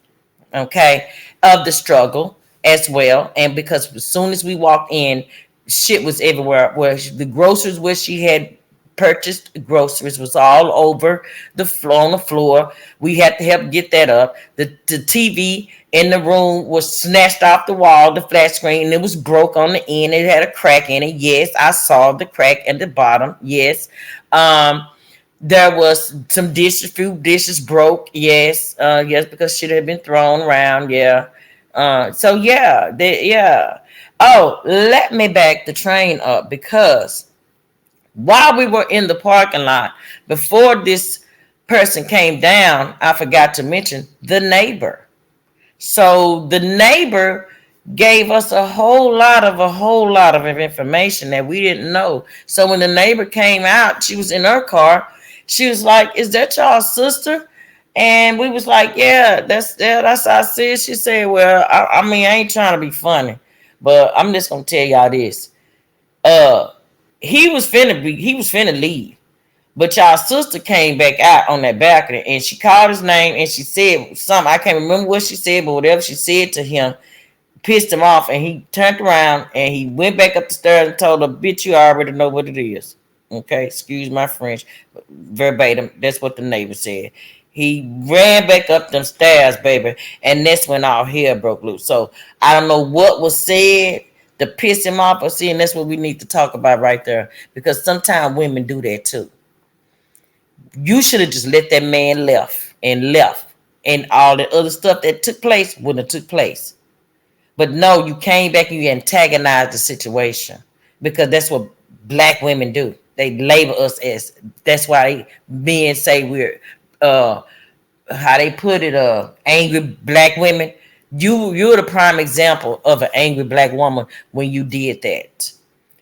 okay, of the struggle as well. And because as soon as we walked in, shit was everywhere. Where the groceries where she had purchased groceries was all over the floor, on the floor. We had to help get that up. The TV in the room was snatched off the wall, the flat screen, and it was broke on the end. It had a crack in it. Yes, I saw the crack at the bottom. Yes. There was some few dishes broke. Yes. Yes, because shit had been thrown around. Yeah. So yeah, yeah. Oh, let me back the train up, because while we were in the parking lot, before this person came down, I forgot to mention the neighbor. So the neighbor gave us a whole lot of information that we didn't know. So when the neighbor came out, she was in her car. She was like, "Is that y'all's sister?" And we was like, that's our sis. She said, "Well, I mean, I ain't trying to be funny, but I'm just gonna tell y'all this. Uh, he was finna leave. But y'all sister came back out on that balcony and she called his name and she said something. I can't remember what she said, but whatever she said to him pissed him off. And he turned around and he went back up the stairs and told her, "Bitch, you already know what it is." Okay, excuse my French. Verbatim, that's what the neighbor said. He ran back up them stairs, baby, and that's when all hell broke loose. So I don't know what was said to piss him off or see, and that's what we need to talk about right there. Because sometimes women do that too. You should have just let that man left, and all the other stuff that took place wouldn't have took place. But no, you came back and you antagonized the situation, because that's what black women do. They label us as, that's why men say we're how they put it, angry black women. You're the prime example of an angry black woman when you did that.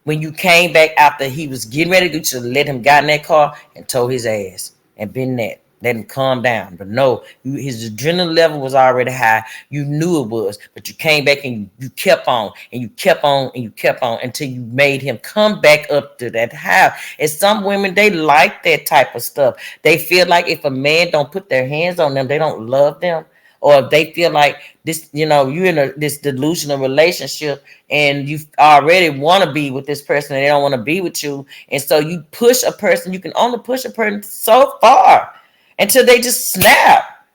When you came back after he was getting ready to do, let him got in that car and told his ass and been that. Let him calm down. But no, his adrenaline level was already high. You knew it was, but you came back and you kept on and you kept on and you kept on until you made him come back up to that high. And some women, they like that type of stuff. They feel like if a man don't put their hands on them, they don't love them. Or if they feel like this, you're in this delusional relationship and you already want to be with this person and they don't want to be with you. And so you push a person, you can only push a person so far until they just snap.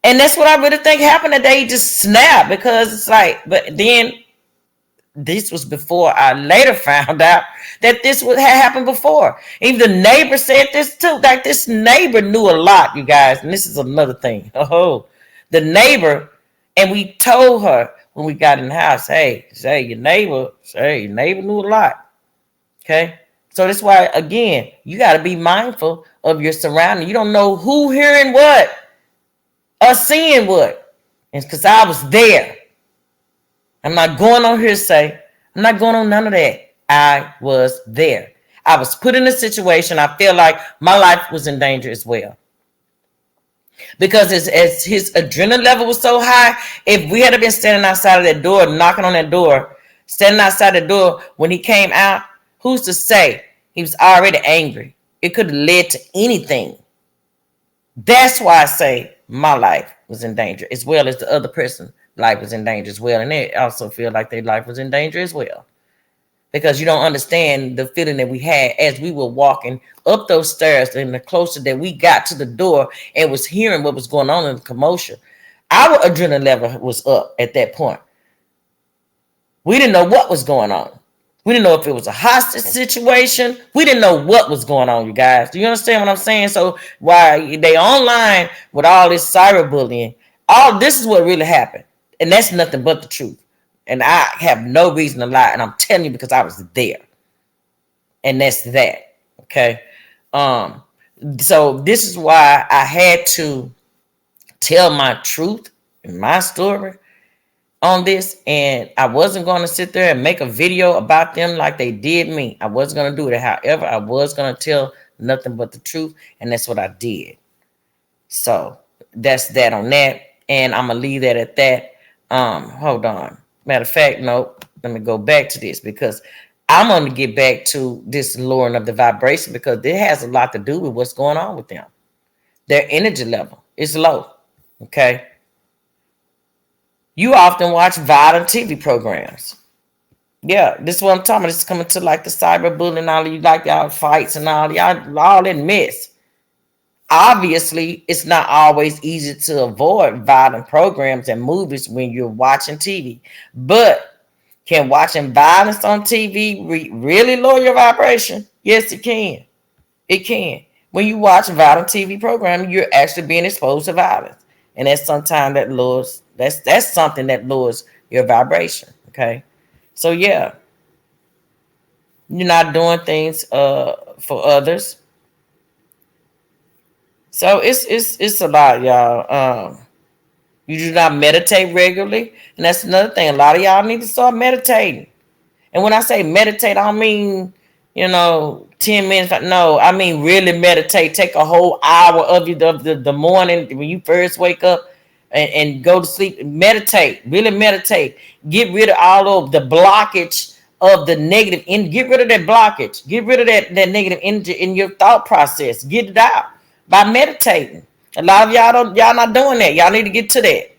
And that's what I really think happened, that they just snap, because it's like, but then this was before I later found out that this had happened before. Even the neighbor said this too. Like, this neighbor knew a lot, you guys. And this is another thing. The neighbor, and we told her when we got in the house, hey, your neighbor knew a lot. Okay? So that's why, again, you got to be mindful of your surroundings. You don't know who hearing what or seeing what. And because I was there. I'm not going on hearsay. I'm not going on none of that. I was there. I was put in a situation. I feel like my life was in danger as well. Because as his adrenaline level was so high, if we had been standing outside of that door, knocking on that door, standing outside the door when he came out, who's to say? He was already angry. It could have led to anything. That's why I say my life was in danger, as well as the other person's life was in danger as well. And they also feel like their life was in danger as well. Because you don't understand the feeling that we had as we were walking up those stairs, and the closer that we got to the door and was hearing what was going on in the commotion, our adrenaline level was up at that point. We didn't know what was going on. We didn't know if it was a hostage situation. We didn't know what was going on, you guys. Do you understand what I'm saying? So why they online with all this cyberbullying, all this is what really happened. And that's nothing but the truth. And I have no reason to lie. And I'm telling you because I was there. And that's that. Okay. So this is why I had to tell my truth and my story on this. And I wasn't going to sit there and make a video about them like they did me. I wasn't going to do it. However, I was going to tell nothing but the truth. And that's what I did. So that's that on that. And I'm going to leave that at that. Hold on. Matter of fact, nope. Let me go back to this, because I'm going to get back to this lowering of the vibration, because it has a lot to do with what's going on with them. Their energy level is low. Okay. You often watch violent TV programs. Yeah, this is what I'm talking about. This is coming to like the cyberbullying, all you like y'all fights and all that mess. Obviously, it's not always easy to avoid violent programs and movies when you're watching TV. But can watching violence on TV really lower your vibration? Yes, it can. It can. When you watch violent TV programming, you're actually being exposed to violence. And that's sometimes that lowers, that's something that lowers your vibration. Okay. So yeah. You're not doing things for others. So it's a lot, y'all. You do not meditate regularly, and that's another thing. A lot of y'all need to start meditating. And when I say meditate, I don't mean, 10 minutes. No, I mean really meditate. Take a whole hour of the morning when you first wake up and go to sleep. Meditate. Really meditate. Get rid of all of the blockage of the negative. Get rid of that blockage. Get rid of that negative energy in your thought process. Get it out by meditating. A lot of y'all not doing that. Y'all need to get to that.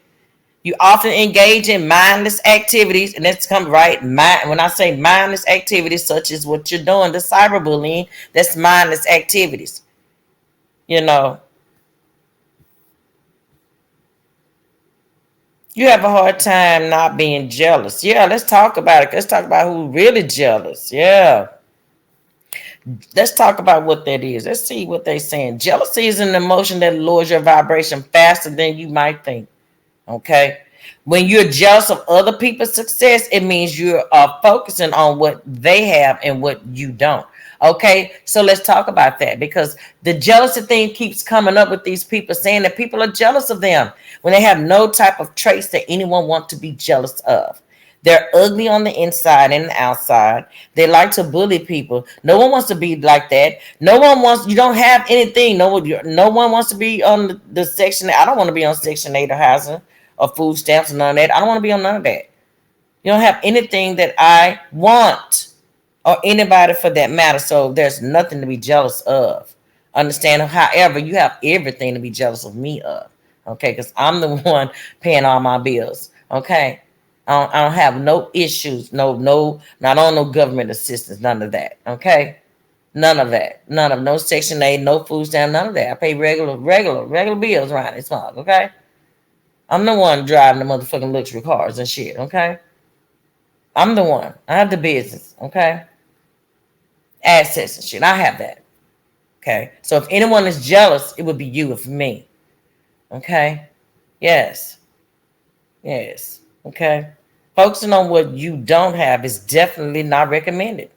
You often engage in mindless activities, and that's come right. When I say mindless activities, such as what you're doing, the cyberbullying, that's mindless activities. You know, you have a hard time not being jealous. Yeah, let's talk about it. Let's talk about who's really jealous. Yeah. Let's talk about what that is. Let's see what they're saying. Jealousy is an emotion that lowers your vibration faster than you might think. Okay. When you're jealous of other people's success, it means you are focusing on what they have and what you don't. Okay. So let's talk about that, because the jealousy thing keeps coming up with these people saying that people are jealous of them when they have no type of traits that anyone wants to be jealous of. They're ugly on the inside and the outside. They like to bully people. No one wants to be like that. You don't have anything. No one wants to be on the Section 8. I don't want to be on Section 8 or housing or food stamps or none of that. I don't want to be on none of that. You don't have anything that I want, or anybody for that matter. So there's nothing to be jealous of. Understand? However, you have everything to be jealous of me of. Okay, because I'm the one paying all my bills. Okay. I don't have no issues, not on no government assistance, none of that. Okay, none of that, none of no Section 8, no food stamp, none of that. I pay regular bills around this month. Okay, I'm the one driving the motherfucking luxury cars and shit. Okay, I'm the one. I have the business. Okay, assets and shit. I have that. Okay, so if anyone is jealous, it would be you and me. Okay, yes. Okay. Focusing on what you don't have is definitely not recommended.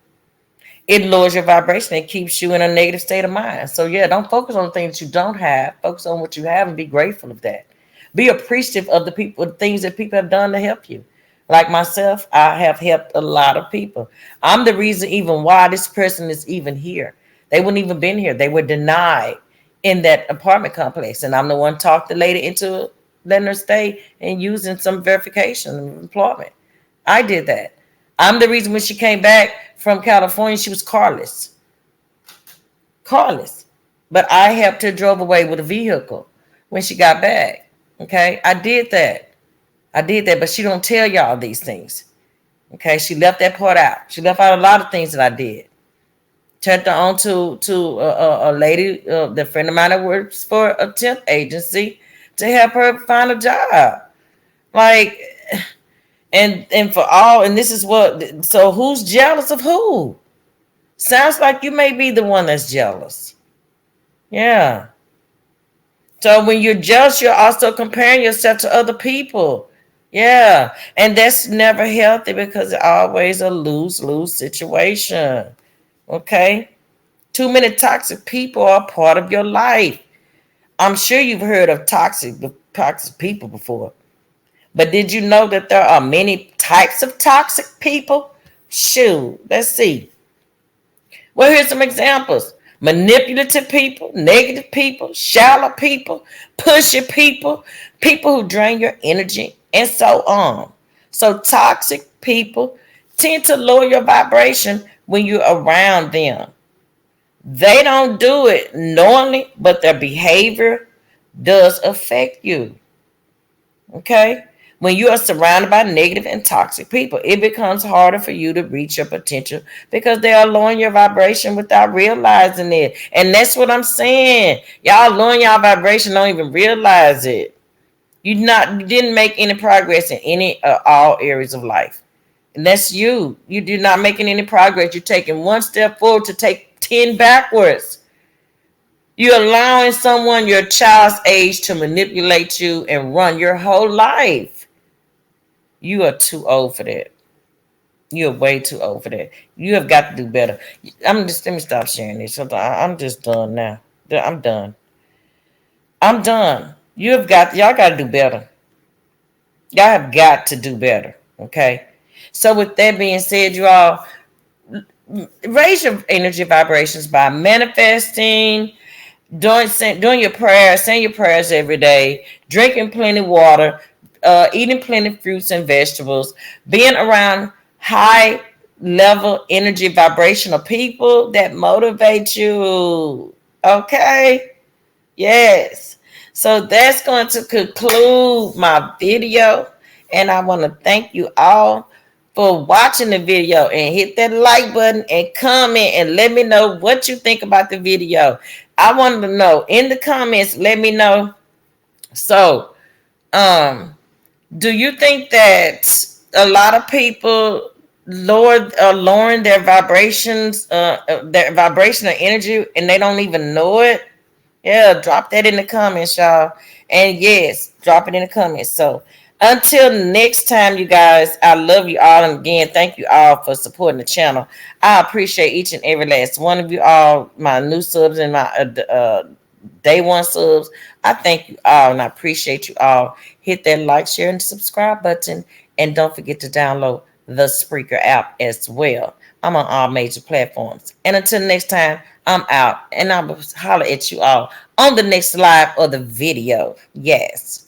It lowers your vibration and keeps you in a negative state of mind. So yeah, don't focus on the things you don't have. Focus on what you have and be grateful of that. Be appreciative of the things that people have done to help you. Like myself, I have helped a lot of people. I'm the reason even why this person is even here. They wouldn't even been here. They were denied in that apartment complex, and I'm the one talked the lady into letting her stay and using some verification of employment. I did that. I'm the reason when she came back from California, she was carless. Carless. But I helped her drove away with a vehicle when she got back. Okay. I did that. But she don't tell y'all these things. Okay. She left that part out. She left out a lot of things that I did. Turned her on to a lady, the friend of mine that works for a temp agency, to help her find a job. Like, and for all, and this is what, so who's jealous of who? Sounds like you may be the one that's jealous. Yeah. So when you're jealous, you're also comparing yourself to other people. Yeah. And that's never healthy, because it's always a lose-lose situation. Okay. Too many toxic people are part of your life. I'm sure you've heard of toxic people before. But did you know that there are many types of toxic people? Shoot, let's see. Well, here's some examples. Manipulative people, negative people, shallow people, pushy people, people who drain your energy, and so on. So toxic people tend to lower your vibration when you're around them. They don't do it knowingly, but their behavior does affect you. Okay? When you are surrounded by negative and toxic people, it becomes harder for you to reach your potential, because they are lowering your vibration without realizing it. And that's what I'm saying. Y'all lowering your vibration, don't even realize it. You didn't make any progress in any all areas of life. And that's you. You're not making any progress. You're taking one step forward to take 10 backwards. You're allowing someone your child's age to manipulate you and run your whole life. You are too old for that. You're way too old for that. You have got to do better. Let me stop sharing this. I'm just done now. I'm done. I'm done. Y'all got to do better. Y'all have got to do better. Okay. So with that being said, you all raise your energy vibrations by manifesting, doing your prayers, saying your prayers every day, drinking plenty of water, eating plenty of fruits and vegetables, being around high level energy vibrational people that motivate you. Okay? Yes. So that's going to conclude my video. And I want to thank you all for watching the video, and hit that like button and comment and let me know what you think about the video. I wanted to know in the comments, let me know. So, do you think that a lot of people lowering their vibrations, their vibrational energy, and they don't even know it? Yeah, drop that in the comments, y'all. And yes, drop it in the comments. So until next time, you guys, I love you all. And again, thank you all for supporting the channel. I appreciate each and every last one of you all, my new subs and my day one subs. I thank you all and I appreciate you all. Hit that like, share, and subscribe button. And don't forget to download the Spreaker app as well. I'm on all major platforms. And until next time, I'm out. And I will holler at you all on the next live or the video. Yes.